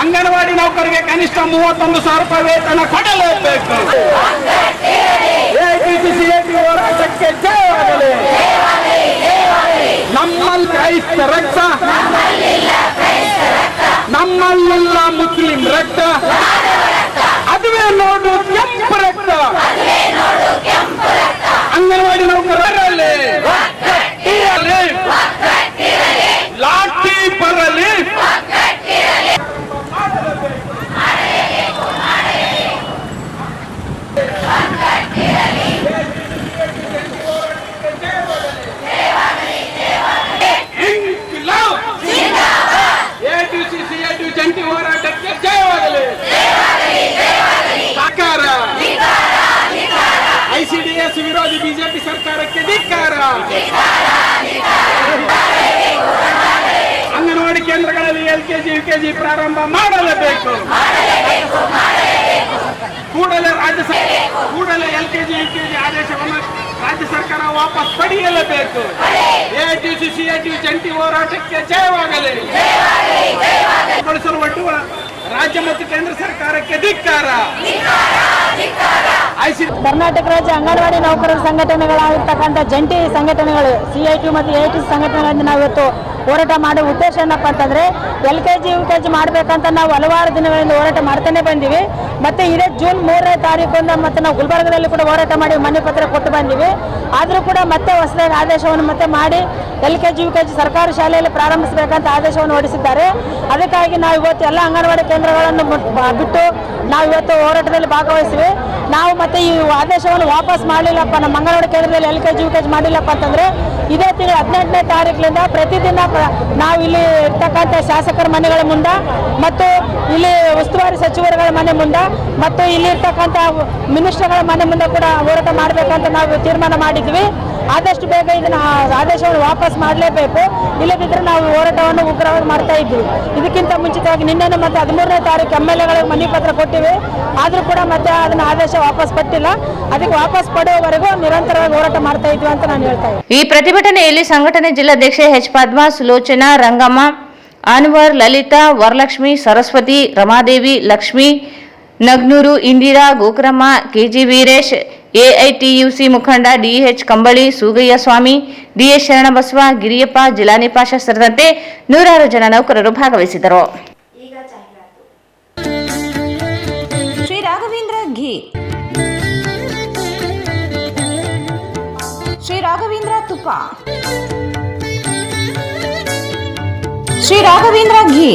ಅಂಗನವಾಡಿ ನೌಕರಿಗೆ ಕನಿಷ್ಠ 31,000 ರೂಪಾಯಿ ವೇತನ ಕೊಡಲೇಬೇಕು. ಎಐಟಿಯುಸಿ ಹೋರಾಟಕ್ಕೆ ಜಯವಾಗಲಿ. ನಮ್ಮಲ್ಲಿ ಕ್ರೈಸ್ತ ರಕ್ತ, ನಮ್ಮಲ್ಲೆಲ್ಲ ಮುಸ್ಲಿಂ ರಕ್ತ, ಅದುವೇ ನೋಡು ಕೆಂಪು ರಕ್ತ. ಅಂಗನವಾಡಿ ನೌಕರರಲ್ಲಿ ಲಾಠಿ ಬರಲಿ. ಜಂಟಿ ಹೋರಾಟಕ್ಕೆ ಜಯವಾಗಲಿ. ಸರ್ಕಾರ ಐಸಿಡಿಎಸ್ ವಿರೋಧಿ ಬಿಜೆಪಿ ಸರ್ಕಾರಕ್ಕೆ ಧಿಕ್ಕಾರ. ಅಂಗನವಾಡಿ ಕೇಂದ್ರಗಳಲ್ಲಿ ಎಲ್ಕೆಜಿ ಯುಕೆಜಿ ಪ್ರಾರಂಭ ಮಾಡಲೇಬೇಕು. ಕೂಡಲೇ ಎಲ್ಕೆಜಿ ಯುಕೆಜಿ ಆದೇಶವನ್ನು ರಾಜ್ಯ ಸರ್ಕಾರ ವಾಪಸ್ ಪಡೆಯಲೇಬೇಕು. ಎಐಟಿಯುಸಿ ಸಿಐಟಿಯು ಜಂಟಿ ಹೋರಾಟಕ್ಕೆ ಜಯವಾಗಲಿ. ರಾಜ್ಯ ಮತ್ತು ಕೇಂದ್ರ ಸರ್ಕಾರಕ್ಕೆ ಧಿಕ್ಕಾರ. ಕರ್ನಾಟಕ ರಾಜ್ಯ ಅಂಗನವಾಡಿ ನೌಕರರ ಸಂಘಟನೆಗಳಾಗಿರ್ತಕ್ಕಂಥ ಜಂಟಿ ಸಂಘಟನೆಗಳು CIT ಮತ್ತು AIT ಸಂಘಟನೆಗಳಿಂದ ನಾವು ಇವತ್ತು ಹೋರಾಟ ಮಾಡೋ ಉದ್ದೇಶ ಏನಪ್ಪ ಅಂತಂದ್ರೆ LKG UKG ಮಾಡಬೇಕಂತ ನಾವು ಹಲವಾರು ದಿನಗಳಿಂದ ಹೋರಾಟ ಮಾಡ್ತಾನೆ ಬಂದಿವಿ. ಮತ್ತೆ ಇದೇ ಜೂನ್ 3ನೇ ತಾರೀಕಿಂದ ಮತ್ತೆ ನಾವು ಗುಲ್ಬರ್ಗದಲ್ಲಿ ಕೂಡ ಹೋರಾಟ ಮಾಡಿ ಮನೆ ಪತ್ರ ಕೊಟ್ಟು ಬಂದಿವಿ. ಆದರೂ ಕೂಡ ಮತ್ತೆ ಹೊಸದಾಗಿ ಆದೇಶವನ್ನು ಮತ್ತೆ ಮಾಡಿ LKG UKG ಸರ್ಕಾರಿ ಶಾಲೆಯಲ್ಲಿ ಪ್ರಾರಂಭಿಸಬೇಕಂತ ಆದೇಶವನ್ನು ಹೊರಡಿಸಿದ್ದಾರೆ. ಅದಕ್ಕಾಗಿ ನಾವು ಇವತ್ತು ಎಲ್ಲ ಅಂಗನವಾಡಿ ಕೇಂದ್ರಗಳನ್ನು ಬಿಟ್ಟು ನಾವು ಇವತ್ತು ಹೋರಾಟದಲ್ಲಿ ಭಾಗವಹಿಸಿವಿ. ನಾವು ಮತ್ತೆ ಈ ಆದೇಶವನ್ನು ವಾಪಸ್ ಮಾಡಲಿಲ್ಲಪ್ಪ, ನಮ್ಮ ಅಂಗನವಾಡಿ ಕೇಂದ್ರದಲ್ಲಿ LKG UKG ಮಾಡಿಲ್ಲಪ್ಪ ಅಂತಂದ್ರೆ ಇದೇ ತಿಂಗಳು 18ನೇ ತಾರೀಕಿನಿಂದ ಪ್ರತಿದಿನ ನಾವು ಇಲ್ಲಿ ಇರ್ತಕ್ಕಂಥ ಶಾಸಕರ ಮನೆಗಳ ಮುಂದೆ ಮತ್ತು ಇಲ್ಲಿ ಉಸ್ತುವಾರಿ ಸಚಿವರುಗಳ ಮನೆ ಮುಂದೆ ಮತ್ತು ಇಲ್ಲಿ ಇರ್ತಕ್ಕಂಥ ಮಿನಿಸ್ಟರ್ಗಳ ಮನೆ ಮುಂದೆ ಕೂಡ ಹೋರಾಟ ಮಾಡಬೇಕಂತ ನಾವು ತೀರ್ಮಾನ ಮಾಡಿದ್ವಿ. ಆದಷ್ಟು ಬೇಗ ಇದನ್ನ ಆದೇಶವನ್ನು ವಾಪಸ್ ಮಾಡಲೇಬೇಕು, ಇಲ್ಲದಿದ್ದರೆ ನಾವು ಹೋರಾಟವನ್ನು ಉಗ್ರವಾಗಿ ಮಾಡ್ತಾ ಇದ್ವಿ. ಇದಕ್ಕಿಂತ ಮುಂಚಿತವಾಗಿ ನಿನ್ನೆ ಮತ್ತೆ 13ನೇ ತಾರೀಕು MLAಗಳಿಗೆ ಮನವಿ ಪತ್ರ ಕೊಟ್ಟಿವಿ. ಆದರೂ ಕೂಡ ಮತ್ತೆ ಅದನ್ನ ಆದೇಶ ವಾಪಸ್ ಪಟ್ಟಿಲ್ಲ. ಅದಕ್ಕೆ ವಾಪಸ್ ಪಡೆಯುವವರೆಗೂ ನಿರಂತರವಾಗಿ ಹೋರಾಟ ಮಾಡ್ತಾ ಇದ್ವಿ ಅಂತ ನಾನು ಹೇಳ್ತಾ ಇದ್ದೀನಿ. ಈ ಪ್ರತಿಭಟನೆಯಲ್ಲಿ ಸಂಘಟನೆ ಜಿಲ್ಲಾಧ್ಯಕ್ಷೆ H. Padma, Sulochana, Rangamma, Anwar, Lalitha, Varalakshmi, Saraswati, Ramadevi, Lakshmi, ನಗ್ನೂರು, Indira, ಗೋಕರಮ್ಮ, KG Veeresh, AITUC ಮುಖಂಡ DH ಕಂಬಳಿ, ಸೂಗಯ್ಯ ಸ್ವಾಮಿ, DS ಶರಣಬಸವ, ಗಿರಿಯಪ್ಪ, ಜಿಲಾನಿ ಪಾಷಾ ಸೇರಿದಂತೆ ನೂರಾರು ಜನ ನೌಕರರು ಭಾಗವಹಿಸಿದರು. ಈಗ ಜಾಹೀರಾತು. ಶ್ರೀ ರಾಘವೇಂದ್ರ ಘೀ, ಶ್ರೀ ರಾಘವೇಂದ್ರ ತುಪ್ಪ, ಶ್ರೀ ರಾಘವೇಂದ್ರ ಘೀ,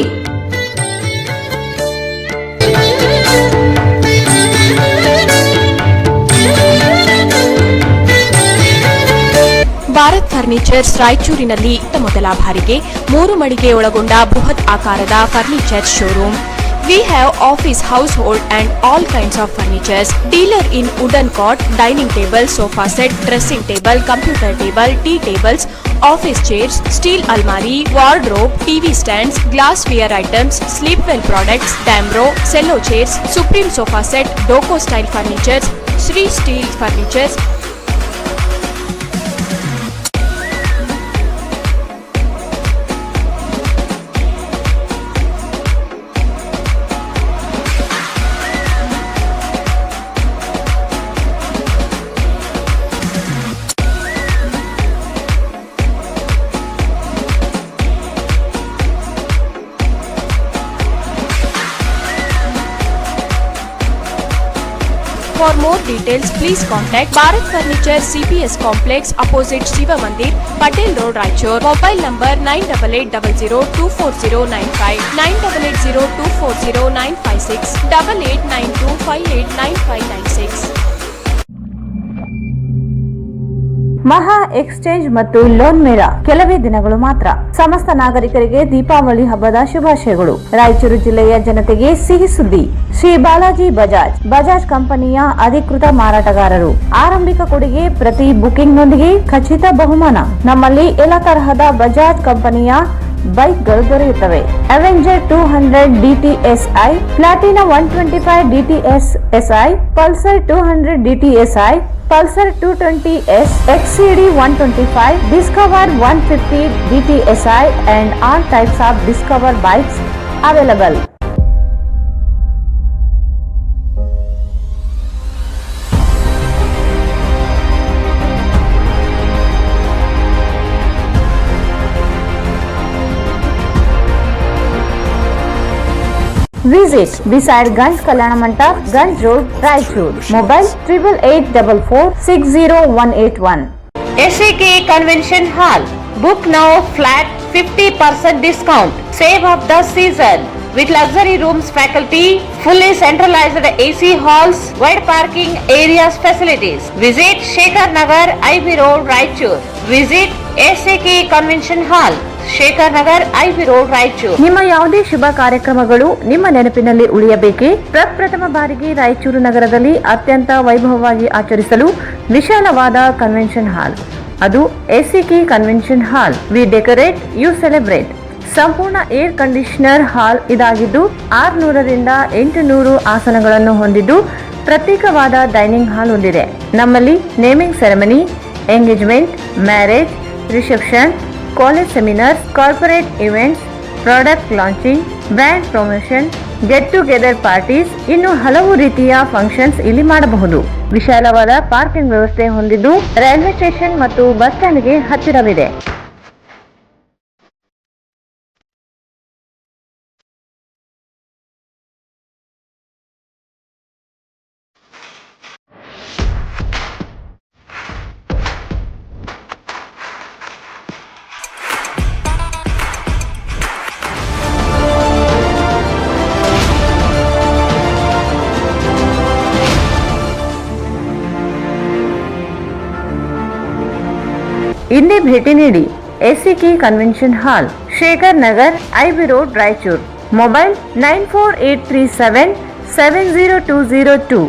ಭಾರತ್ ಫರ್ನಿಚರ್ಸ್ ರಾಯಚೂರಿನಲ್ಲಿ ಮೊದಲ ಬಾರಿಗೆ 3 ಮಳಿಗೆ ಒಳಗೊಂಡ ಬೃಹತ್ ಆಕಾರದ furniture showroom. We have office, household and all kinds of furnitures. Dealer in wooden cot, dining table, sofa set, dressing table, computer table, tea tables, office chairs, steel almari, wardrobe, TV stands, glassware items, sleepwell products, Damro, cello chairs, Supreme sofa set, Doco style furnitures, Sri Steel furnitures. For more details, please contact Bharat Furniture CPS Complex opposite Shiva Mandir, Patel Road, Raichur. Mobile number 9880240959, 9880240956, 8892589596. ಮಹಾ ಎಕ್ಸ್ಚೇಂಜ್ ಮತ್ತು ಲೋನ್ ಮೇಳ ಕೆಲವೇ ದಿನಗಳು ಮಾತ್ರ. ಸಮಸ್ತ ನಾಗರಿಕರಿಗೆ ದೀಪಾವಳಿ ಹಬ್ಬದ ಶುಭಾಶಯಗಳು. ರಾಯಚೂರು ಜಿಲ್ಲೆಯ ಜನತೆಗೆ ಸಿಹಿ ಸುದ್ದಿ. ಶ್ರೀ ಬಾಲಾಜಿ ಬಜಾಜ್ ಕಂಪನಿಯ ಅಧಿಕೃತ ಮಾರಾಟಗಾರರು. ಆರಂಭಿಕ ಕೊಡುಗೆ ಪ್ರತಿ ಬುಕಿಂಗ್ನೊಂದಿಗೆ ಖಚಿತ ಬಹುಮಾನ. ನಮ್ಮಲ್ಲಿ ಎಲ್ಲ ತರಹದ ಬಜಾಜ್ ಕಂಪನಿಯ ಬೈಕ್ಗಳು ದೊರೆಯುತ್ತವೆ. Avenger 200 DTSI, Platina 125 DTSI, Pulsar 200 DTSI, Pulsar 220S, XCD 125, Discover 150 DTSI and all types of Discover bikes available. Visit beside Ganj Kalyana Mandap, Ganj Road, Raichur. Mobile 8844600181. SAK Convention Hall. Book now flat 50% discount. Save of the season. With luxury rooms, faculty, fully centralized AC halls, wide parking areas facilities. Visit Shekhar Nagar, IB Road, Raichur. Visit SAK Convention Hall, Shekhar Nagar, IB road, Raichur. ನಿಮ್ಮ ಯಾವುದೇ ಶುಭ ಕಾರ್ಯಕ್ರಮಗಳು ನಿಮ್ಮ ನೆನಪಿನಲ್ಲಿ ಉಳಿಯಬೇಕೇ? ಪ್ರಪ್ರಥಮ ಬಾರಿಗೆ ರಾಯಚೂರು ನಗರದಲ್ಲಿ ಅತ್ಯಂತ ವೈಭವವಾಗಿ ಆಚರಿಸಲು ವಿಶಾಲವಾದ ಕನ್ವೆನ್ಷನ್ ಹಾಲ್, ಅದು SAK convention hall. We decorate, you celebrate. ಸಂಪೂರ್ಣ ಏರ್ ಕಂಡೀಷನರ್ ಹಾಲ್ ಇದಾಗಿದ್ದು 600 ರಿಂದ 800 ಆಸನಗಳನ್ನು ಹೊಂದಿದ್ದು ಪ್ರತ್ಯೇಕವಾದ ಡೈನಿಂಗ್ ಹಾಲ್ ಹೊಂದಿದೆ. ನಮ್ಮಲ್ಲಿ naming ceremony, engagement, marriage, reception, college seminars, corporate events, product launching, brand promotion, get together parties, ಇನ್ನು ಹಲವು ರೀತಿಯ ಫಂಕ್ಷನ್ಸ್ ಇಲ್ಲಿ ಮಾಡಬಹುದು. ವಿಶಾಲವಾದ ಪಾರ್ಕಿಂಗ್ ವ್ಯವಸ್ಥೆ ಹೊಂದಿದ್ದು ರೈಲ್ವೆ ಸ್ಟೇಷನ್ ಮತ್ತು ಬಸ್ ಸ್ಟ್ಯಾಂಡ್ಗೆ ಹತ್ತಿರವಿದೆ. ಇಲ್ಲಿ ಭೇಟಿ ನೀಡಿ. SCK convention hall, Shekhar Nagar, IB road, Raichur. Mobile 9483770202.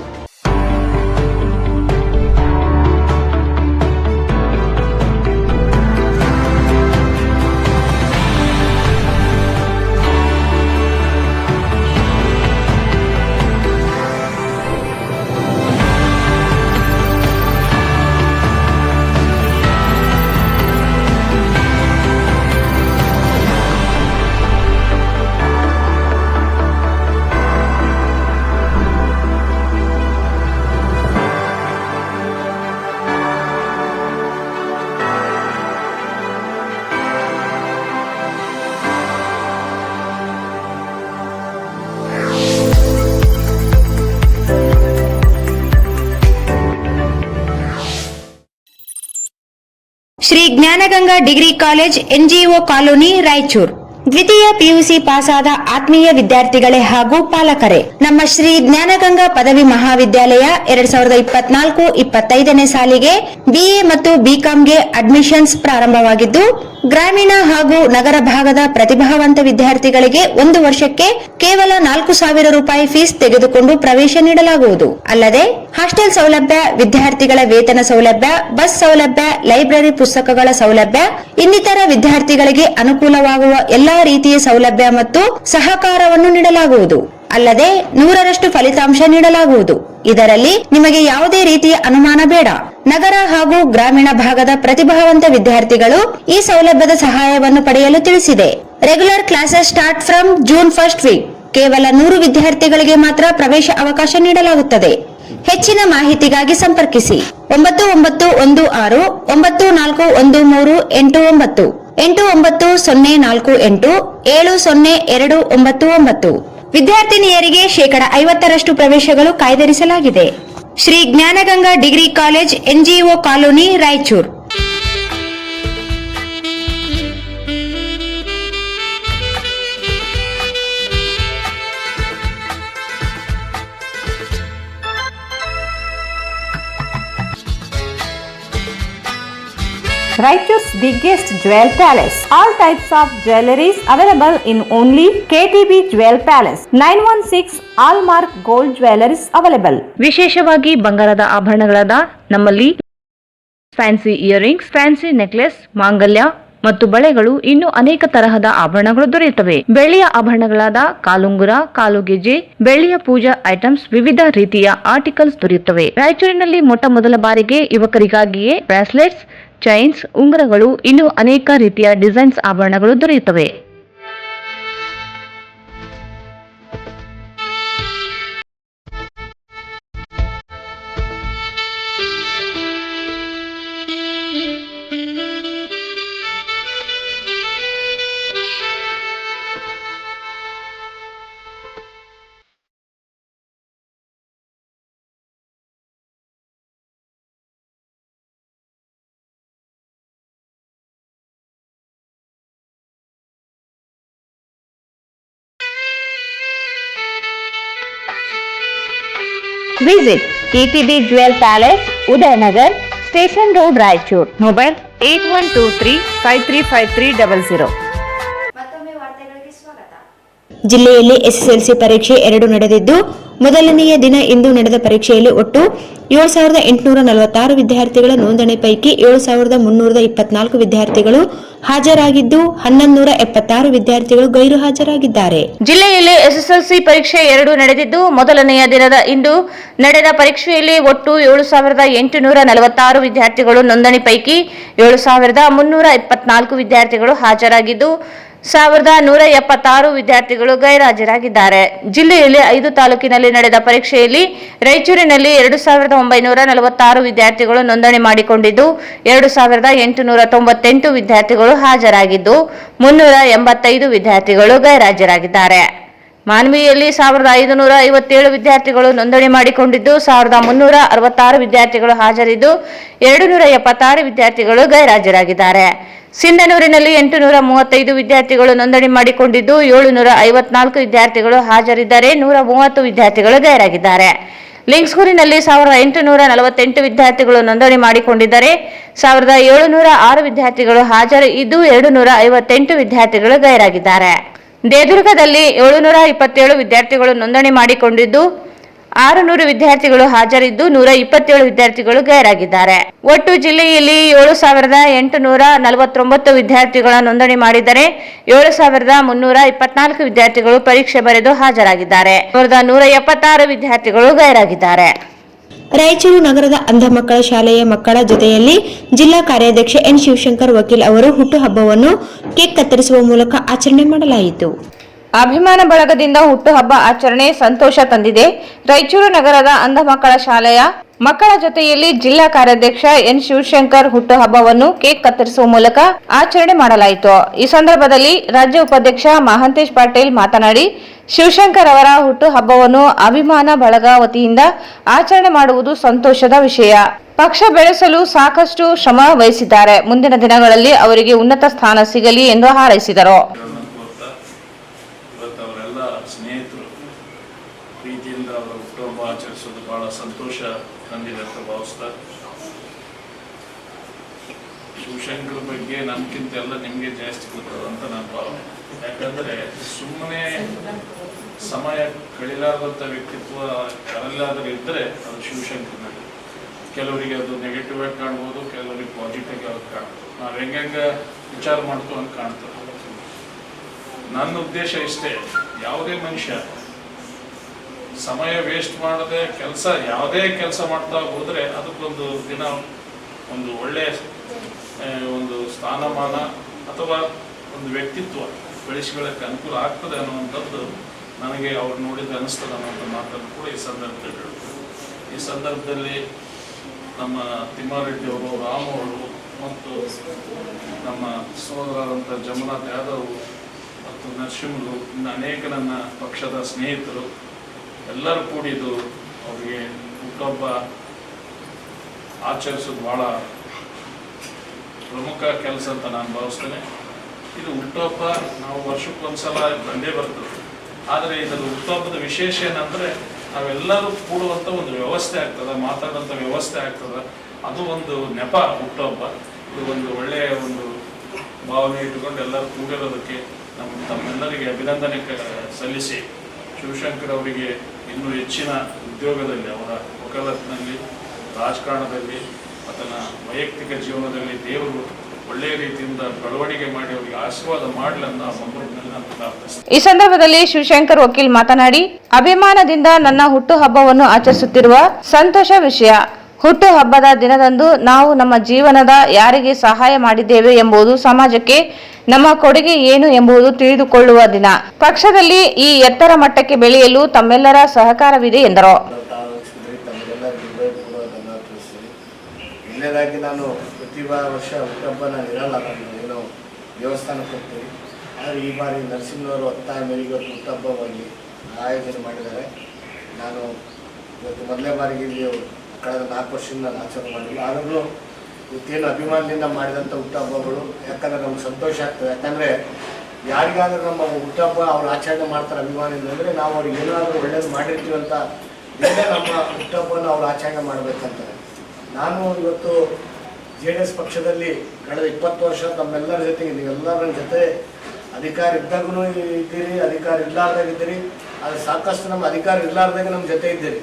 Shri Jnanaganga degree college, NGO colony, Raichur. ದ್ವಿತೀಯ PUC ಪಾಸಾದ ಆತ್ಮೀಯ ವಿದ್ಯಾರ್ಥಿಗಳೇ ಹಾಗೂ ಪಾಲಕರೇ, ನಮ್ಮ ಶ್ರೀ ಜ್ಞಾನಗಂಗಾ ಪದವಿ ಮಹಾವಿದ್ಯಾಲಯ 2024-25ನೇ ಸಾಲಿಗೆ BA ಮತ್ತು BComಗೆ ಅಡ್ಮಿಷನ್ಸ್ ಪ್ರಾರಂಭವಾಗಿದ್ದು, ಗ್ರಾಮೀಣ ಹಾಗೂ ನಗರ ಭಾಗದ ಪ್ರತಿಭಾವಂತ ವಿದ್ಯಾರ್ಥಿಗಳಿಗೆ 1 ವರ್ಷಕ್ಕೆ ಕೇವಲ 4,000 ರೂಪಾಯಿ ಫೀಸ್ ತೆಗೆದುಕೊಂಡು ಪ್ರವೇಶ ನೀಡಲಾಗುವುದು. ಅಲ್ಲದೆ ಹಾಸ್ಟೆಲ್ ಸೌಲಭ್ಯ, ವಿದ್ಯಾರ್ಥಿಗಳ ವೇತನ ಸೌಲಭ್ಯ, ಬಸ್ ಸೌಲಭ್ಯ, ಲೈಬ್ರರಿ ಪುಸ್ತಕಗಳ ಸೌಲಭ್ಯ, ಇನ್ನಿತರ ವಿದ್ಯಾರ್ಥಿಗಳಿಗೆ ಅನುಕೂಲವಾಗುವ ಎಲ್ಲಾ ರೀತಿಯ ಸೌಲಭ್ಯ ಮತ್ತು ಸಹಕಾರವನ್ನು ನೀಡಲಾಗುವುದು. ಅಲ್ಲದೆ 100ರಷ್ಟು ಫಲಿತಾಂಶ ನೀಡಲಾಗುವುದು. ಇದರಲ್ಲಿ ನಿಮಗೆ ಯಾವುದೇ ರೀತಿಯ ಅನುಮಾನ ಬೇಡ. ನಗರ ಹಾಗೂ ಗ್ರಾಮೀಣ ಭಾಗದ ಪ್ರತಿಭಾವಂತ ವಿದ್ಯಾರ್ಥಿಗಳು ಈ ಸೌಲಭ್ಯದ ಸಹಾಯವನ್ನು ಪಡೆಯಲು ತಿಳಿಸಿದೆ. Regular classes start from June 1st week. ಕೇವಲ 100 ವಿದ್ಯಾರ್ಥಿಗಳಿಗೆ ಮಾತ್ರ ಪ್ರವೇಶ ಅವಕಾಶ ನೀಡಲಾಗುತ್ತದೆ. ಹೆಚ್ಚಿನ ಮಾಹಿತಿಗಾಗಿ ಸಂಪರ್ಕಿಸಿ 9916 941389 8904 7029. ವಿದ್ಯಾರ್ಥಿನಿಯರಿಗೆ 50% ಪ್ರವೇಶಗಳು ಕಾಯ್ದಿರಿಸಲಾಗಿದೆ. Shri Jnanaganga degree college, NGO colony, Raichur. Raichur's biggest jewel palace. All types of jewelries available in only KTB Jewel Palace. 916 Allmark Gold Jewelries available. ವಿಶೇಷವಾಗಿ ಬಂಗಾರದ ಆಭರಣಗಳಾದ ನಮ್ಮಲ್ಲಿ ಫ್ಯಾನ್ಸಿ ಇಯರಿಂಗ್ಸ್, ಫ್ಯಾನ್ಸಿ ನೆಕ್ಲೆಸ್, ಮಾಂಗಲ್ಯ ಮತ್ತು ಬಳೆಗಳು, ಇನ್ನು ಅನೇಕ ತರಹದ ಆಭರಣಗಳು ದೊರೆಯುತ್ತವೆ. ಬೆಳ್ಳಿಯ ಆಭರಣಗಳಾದ ಕಾಲುಂಗುರ, ಕಾಲುಗೆಜೆ, ಬೆಳ್ಳಿಯ ಪೂಜಾ ಐಟಮ್ಸ್, ವಿವಿಧ ರೀತಿಯ ಆರ್ಟಿಕಲ್ಸ್ ದೊರೆಯುತ್ತವೆ. ರಾಯಚೂರಿನಲ್ಲಿ ಮೊಟ್ಟ ಬಾರಿಗೆ ಯುವಕರಿಗಾಗಿಯೇ ಬ್ರಾಸ್ಲೆಟ್ಸ್, ಚೈನ್ಸ್, ಉಂಗುರಗಳು, ಇನ್ನು ಅನೇಕ ರೀತಿಯ ಡಿಸೈನ್ಸ್ ಆಭರಣಗಳು ದೊರೆಯುತ್ತವೆ. Visit KTB Jewel Palace, Udayanagar, Station Road, Raichur. Mobile 8123535300. ಮತ್ತೊಮ್ಮೆ ವಾರ್ತೆಗಳಿಗೆ ಸ್ವಾಗತ. ಜಿಲ್ಲೆಯಲ್ಲಿ SSLC ಪರೀಕ್ಷೆ 2 ನಡೆದಿದ್ದು, ಮೊದಲನೆಯ ದಿನ ಇಂದು ನಡೆದ ಪರೀಕ್ಷೆಯಲ್ಲಿ ಒಟ್ಟು 7,846 ವಿದ್ಯಾರ್ಥಿಗಳ ನೋಂದಣಿ ಪೈಕಿ 7,324 ವಿದ್ಯಾರ್ಥಿಗಳು ಹಾಜರಾಗಿದ್ದು, 1,176 ವಿದ್ಯಾರ್ಥಿಗಳು ಗೈರು ಹಾಜರಾಗಿದ್ದಾರೆ. ಜಿಲ್ಲೆಯಲ್ಲಿ SSLC ಪರೀಕ್ಷೆ 2 ನಡೆದಿದ್ದು, ಮೊದಲನೆಯ ದಿನದ ಇಂದು ನಡೆದ ಪರೀಕ್ಷೆಯಲ್ಲಿ ಒಟ್ಟು 7,846 ವಿದ್ಯಾರ್ಥಿಗಳು ನೋಂದಣಿ ಪೈಕಿ 7,324 ವಿದ್ಯಾರ್ಥಿಗಳು ಹಾಜರಾಗಿದ್ದು, 1176 ವಿದ್ಯಾರ್ಥಿಗಳು ಗೈರಾಜರಾಗಿದ್ದಾರೆ. ಜಿಲ್ಲೆಯಲ್ಲಿ 5 ತಾಲೂಕಿನಲ್ಲಿ ನಡೆದ ಪರೀಕ್ಷೆಯಲ್ಲಿ ರಾಯಚೂರಿನಲ್ಲಿ 2946 ವಿದ್ಯಾರ್ಥಿಗಳು ನೋಂದಣಿ ಮಾಡಿಕೊಂಡಿದ್ದು 2898 ವಿದ್ಯಾರ್ಥಿಗಳು ಹಾಜರಾಗಿದ್ದು 385 ವಿದ್ಯಾರ್ಥಿಗಳು ಗೈರಾಜರಾಗಿದ್ದಾರೆ. ಮಾನ್ವಿಯಲ್ಲಿ 1557 ವಿದ್ಯಾರ್ಥಿಗಳು ನೋಂದಣಿ ಮಾಡಿಕೊಂಡಿದ್ದು 1366 ವಿದ್ಯಾರ್ಥಿಗಳು ಹಾಜರಿದ್ದು 276 ವಿದ್ಯಾರ್ಥಿಗಳು ಗೈರಾಜರಾಗಿದ್ದಾರೆ. ಸಿಂಧನೂರಿನಲ್ಲಿ 835 ವಿದ್ಯಾರ್ಥಿಗಳು ನೋಂದಣಿ ಮಾಡಿಕೊಂಡಿದ್ದು 754 ವಿದ್ಯಾರ್ಥಿಗಳು ಹಾಜರಿದ್ದರೆ 130 ವಿದ್ಯಾರ್ಥಿಗಳು ಗೈರಾಗಿದ್ದಾರೆ. ಲಿಂಗ್ಸ್ಗೂರಿನಲ್ಲಿ 1848 ವಿದ್ಯಾರ್ಥಿಗಳು ನೋಂದಣಿ ಮಾಡಿಕೊಂಡಿದ್ದರೆ 1706 ವಿದ್ಯಾರ್ಥಿಗಳು ಹಾಜರು ಇದ್ದು 258 ವಿದ್ಯಾರ್ಥಿಗಳು ಗೈರಾಗಿದ್ದಾರೆ. ದೇದುರ್ಗದಲ್ಲಿ 727 ವಿದ್ಯಾರ್ಥಿಗಳು ನೋಂದಣಿ ಮಾಡಿಕೊಂಡಿದ್ದು 600 ವಿದ್ಯಾರ್ಥಿಗಳು ಹಾಜರಿದ್ದು 127 ವಿದ್ಯಾರ್ಥಿಗಳು ಗೈರಾಗಿದ್ದಾರೆ. ಒಟ್ಟು ಜಿಲ್ಲೆಯಲ್ಲಿ 7849 ವಿದ್ಯಾರ್ಥಿಗಳ ನೋಂದಣಿ ಮಾಡಿದರೆ 7324 ವಿದ್ಯಾರ್ಥಿಗಳು ಪರೀಕ್ಷೆ ಬರೆದು ಹಾಜರಾಗಿದ್ದಾರೆ. 176 ವಿದ್ಯಾರ್ಥಿಗಳು ಗೈರಾಗಿದ್ದಾರೆ. ರಾಯಚೂರು ನಗರದ ಅಂಧ ಮಕ್ಕಳ ಶಾಲೆಯ ಮಕ್ಕಳ ಜೊತೆಯಲ್ಲಿ ಜಿಲ್ಲಾ ಕಾರ್ಯಾಧ್ಯಕ್ಷ ಎನ್ ಶಿವಶಂಕರ್ ವಕೀಲ್ ಅವರು ಹುಟ್ಟುಹಬ್ಬವನ್ನು ಕೇಕ್ ಕತ್ತರಿಸುವ ಮೂಲಕ ಆಚರಣೆ ಮಾಡಲಾಯಿತು. ಅಭಿಮಾನ ಬಳಗದಿಂದ ಹುಟ್ಟುಹಬ್ಬ ಆಚರಣೆ ಸಂತೋಷ ತಂದಿದೆ. ರಾಯಚೂರು ನಗರದ ಅಂಧ ಮಕ್ಕಳ ಶಾಲೆಯ ಮಕ್ಕಳ ಜೊತೆಯಲ್ಲಿ ಜಿಲ್ಲಾ ಕಾರ್ಯಾಧ್ಯಕ್ಷ ಎನ್ ಶಿವಶಂಕರ್ ಹುಟ್ಟುಹಬ್ಬವನ್ನು ಕೇಕ್ ಕತ್ತರಿಸುವ ಮೂಲಕ ಆಚರಣೆ ಮಾಡಲಾಯಿತು. ಈ ಸಂದರ್ಭದಲ್ಲಿ ರಾಜ್ಯ ಉಪಾಧ್ಯಕ್ಷ ಮಹಾಂತೇಶ್ ಪಾಟೀಲ್ ಮಾತನಾಡಿ, ಶಿವಶಂಕರ್ ಅವರ ಹುಟ್ಟುಹಬ್ಬವನ್ನು ಅಭಿಮಾನ ಬಳಗ ವತಿಯಿಂದ ಆಚರಣೆ ಮಾಡುವುದು ಸಂತೋಷದ ವಿಷಯ. ಪಕ್ಷ ಬೆಳೆಸಲು ಸಾಕಷ್ಟು ಶ್ರಮ ವಹಿಸಿದ್ದಾರೆ. ಮುಂದಿನ ದಿನಗಳಲ್ಲಿ ಅವರಿಗೆ ಉನ್ನತ ಸ್ಥಾನ ಸಿಗಲಿ ಎಂದು ಹಾರೈಸಿದರು. ಅವರೆಲ್ಲ ಸ್ನೇಹಿತರು ಪ್ರೀತಿಯಿಂದ ಅವರ ಹುಟ್ಟುಹಬ್ಬ ಆಚರಿಸೋದು ಬಹಳ ಸಂತೋಷ ತಂದಿದೆ ಅಂತ ಭಾವಿಸ್ತಾ, ಶಿವಶಂಕರ್ ಬಗ್ಗೆ ನನ್ಗಿಂತ ಎಲ್ಲ ನಿಮಗೆ ಜಾಸ್ತಿ ಗೊತ್ತದ ಅಂತ ನಾನು ಭಾವನೆ. ಯಾಕಂದ್ರೆ ಸುಮ್ಮನೆ ಸಮಯ ಕಳಿಲಾರದಂಥ ವ್ಯಕ್ತಿತ್ವ ಯಾರೆಲ್ಲಾದರೂ ಇದ್ದರೆ ಅದು ಶಿವಶಂಕರ್ನಲ್ಲಿ. ಕೆಲವರಿಗೆ ಅದು ನೆಗೆಟಿವ್ ಆಗಿ ಕಾಣ್ಬೋದು, ಕೆಲವರಿಗೆ ಪಾಸಿಟಿವ್ ಆಗಿ ಕಾಣ್ಬೋದು. ನಾವು ಹೆಂಗೆ ವಿಚಾರ ಮಾಡ್ತು ಅಂತ ಕಾಣ್ತದೆ. ನನ್ನ ಉದ್ದೇಶ ಇಷ್ಟೇ, ಯಾವುದೇ ಮನುಷ್ಯ ಸಮಯ ವೇಸ್ಟ್ ಮಾಡದೆ ಯಾವುದೇ ಕೆಲಸ ಮಾಡ್ತಾ ಹೋದರೆ ಅದಕ್ಕೊಂದು ದಿನ ಒಂದು ಒಳ್ಳೆಯ ಒಂದು ಸ್ಥಾನಮಾನ ಅಥವಾ ಒಂದು ವ್ಯಕ್ತಿತ್ವ ಬೆಳೆಸಿಕೊಳ್ಳಕ್ಕೆ ಅನುಕೂಲ ಆಗ್ತದೆ ಅನ್ನುವಂಥದ್ದು ನನಗೆ ಅವ್ರು ನೋಡಿದ್ರೆ ಅನಿಸ್ತದೆ ಅನ್ನೋಂಥ ಮಾತನ್ನು ಕೂಡ ಈ ಸಂದರ್ಭದಲ್ಲಿ ಹೇಳ್ತಾರೆ. ಈ ಸಂದರ್ಭದಲ್ಲಿ ನಮ್ಮ ತಿಮ್ಮಾರೆಡ್ಡಿ ಅವರು, ರಾಮ್ ಅವರು ಮತ್ತು ನಮ್ಮ ಸಹೋದರರಾದಂಥ ಜಮನಾಥ್ ಯಾದವ್ ಮತ್ತು ನರಸಿಂಹರು, ಇನ್ನು ಅನೇಕ ನನ್ನ ಪಕ್ಷದ ಸ್ನೇಹಿತರು ಎಲ್ಲರೂ ಕೂಡಿದ್ದು ಅವರಿಗೆ ಹುಟ್ಟುಹಬ್ಬ ಆಚರಿಸೋದು ಭಾಳ ಪ್ರಮುಖ ಕೆಲಸ ಅಂತ ನಾನು ಭಾವಿಸ್ತೇನೆ. ಇದು ಹುಟ್ಟುಹಬ್ಬ ನಾವು ವರ್ಷಕ್ಕೊಂದ್ಸಲ ಬಂದೇ ಬರ್ತದೆ. ಆದರೆ ಇದರ ಹುಟ್ಟುಹಬ್ಬದ ವಿಶೇಷ ಏನಂದರೆ ನಾವೆಲ್ಲರೂ ಕೂಡುವಂಥ ಒಂದು ವ್ಯವಸ್ಥೆ ಆಗ್ತದೆ, ಮಾತಾಡುವಂಥ ವ್ಯವಸ್ಥೆ ಆಗ್ತದೆ. ಅದು ಒಂದು ನೆಪ ಹುಟ್ಟುಹಬ್ಬ. ಇದು ಒಂದು ಒಳ್ಳೆಯ ಒಂದು ಭಾವನೆ ಇಟ್ಟುಕೊಂಡು ಎಲ್ಲರೂ ಕೂಡಿರೋದಕ್ಕೆ ತಮ್ಮೆಲ್ಲರಿಗೆ ಅಭಿನಂದನೆ ಸಲ್ಲಿಸಿ, ಶಿವಶಂಕರ್ ಅವರಿಗೆ ಇನ್ನೂ ಹೆಚ್ಚಿನ ಉದ್ಯೋಗದಲ್ಲಿ, ಅವರ ವಕಾಲತ್ನಲ್ಲಿ, ರಾಜಕಾರಣದಲ್ಲಿ, ಆತನ ವೈಯಕ್ತಿಕ ಜೀವನದಲ್ಲಿ ದೇವರು ಒಳ್ಳೆಯ ರೀತಿಯಿಂದ ಬೆಳವಣಿಗೆ ಮಾಡಿ ಅವರಿಗೆ ಆಶೀರ್ವಾದ ಮಾಡಲಿ ಅಂತ ನಾನು ಪ್ರಾರ್ಥಿಸ್ತೇನೆ. ಈ ಸಂದರ್ಭದಲ್ಲಿ ಶಿವಶಂಕರ್ ವಕೀಲ್ ಮಾತನಾಡಿ, ಅಭಿಮಾನದಿಂದ ನನ್ನ ಹುಟ್ಟುಹಬ್ಬವನ್ನು ಆಚರಿಸುತ್ತಿರುವ ಸಂತೋಷ ವಿಷಯ. ಹುಟ್ಟುಹಬ್ಬದ ದಿನದಂದು ನಾವು ನಮ್ಮ ಜೀವನದ ಯಾರಿಗೆ ಸಹಾಯ ಮಾಡಿದ್ದೇವೆ ಎಂಬುದು, ಸಮಾಜಕ್ಕೆ ನಮ್ಮ ಕೊಡುಗೆ ಏನು ಎಂಬುದು ತಿಳಿದುಕೊಳ್ಳುವ ದಿನ. ಪಕ್ಷದಲ್ಲಿ ಈ ಎತ್ತರ ಮಟ್ಟಕ್ಕೆ ಬೆಳೆಯಲು ತಮ್ಮೆಲ್ಲರ ಸಹಕಾರವಿದೆ ಎಂದರು. ಮೊದಲನೇದಾಗಿ ನಾನು ಪ್ರತಿ ವರ್ಷ ಹುಟ್ಟುಹಬ್ಬ ನಾನು ಇರಲ್ಲ, ನಾನು ಏನೋ ದೇವಸ್ಥಾನಕ್ಕೆ ಹೋಗ್ತೀವಿ. ಆದರೆ ಈ ಬಾರಿ ನರಸಿಂಹನವರು ಒತ್ತಾಯ ಮೇರೆಗೆ ಹುಟ್ಟುಹಬ್ಬವಾಗಿ ಆಯೋಜನೆ ಮಾಡಿದ್ದಾರೆ. ನಾನು ಇವತ್ತು ಮೊದಲನೇ ಬಾರಿಗೆ ಇಲ್ಲಿ ಕಳೆದ 4 ವರ್ಷದಿಂದ ನಾನು ಆಚರಣೆ ಮಾಡಿಲ್ಲ. ಆದರೂ ಇವತ್ತೇನು ಅಭಿಮಾನದಿಂದ ಮಾಡಿದಂಥ ಹುಟ್ಟುಹಬ್ಬಗಳು, ಯಾಕಂದರೆ ನಮ್ಗೆ ಸಂತೋಷ ಆಗ್ತದೆ. ಯಾಕಂದರೆ ಯಾರಿಗಾದರೂ ನಮ್ಮ ಹುಟ್ಟುಹಬ್ಬ ಅವ್ರು ಆಚರಣೆ ಮಾಡ್ತಾರೆ ಅಭಿಮಾನದಿಂದ ಅಂದರೆ ನಾವು ಅವ್ರಿಗೆ ಏನಾದರೂ ಒಳ್ಳೇದು ಮಾಡಿರ್ತೀವಿ ಅಂತ ಬೇರೆ ನಮ್ಮ ಹುಟ್ಟುಹಬ್ಬನ ಅವ್ರು ಆಚರಣೆ ಮಾಡಬೇಕಂತಾರೆ. ನಾನು ಇವತ್ತು JDS ಪಕ್ಷದಲ್ಲಿ ಕಳೆದ 20 ವರ್ಷ ತಮ್ಮೆಲ್ಲರ ಜೊತೆಗೆ, ನೀವೆಲ್ಲರ ನನ್ನ ಜೊತೆ ಅಧಿಕಾರ ಇದ್ದಾಗೂ ಇದ್ದೀರಿ, ಅಧಿಕಾರ ಇರಲಾರ್ದಾಗಿದ್ದೀರಿ. ಆದರೆ ಸಾಕಷ್ಟು ನಮ್ಮ ಅಧಿಕಾರ ಇರಲಾರ್ದಾಗ ನಮ್ಮ ಜೊತೆ ಇದ್ದೀರಿ.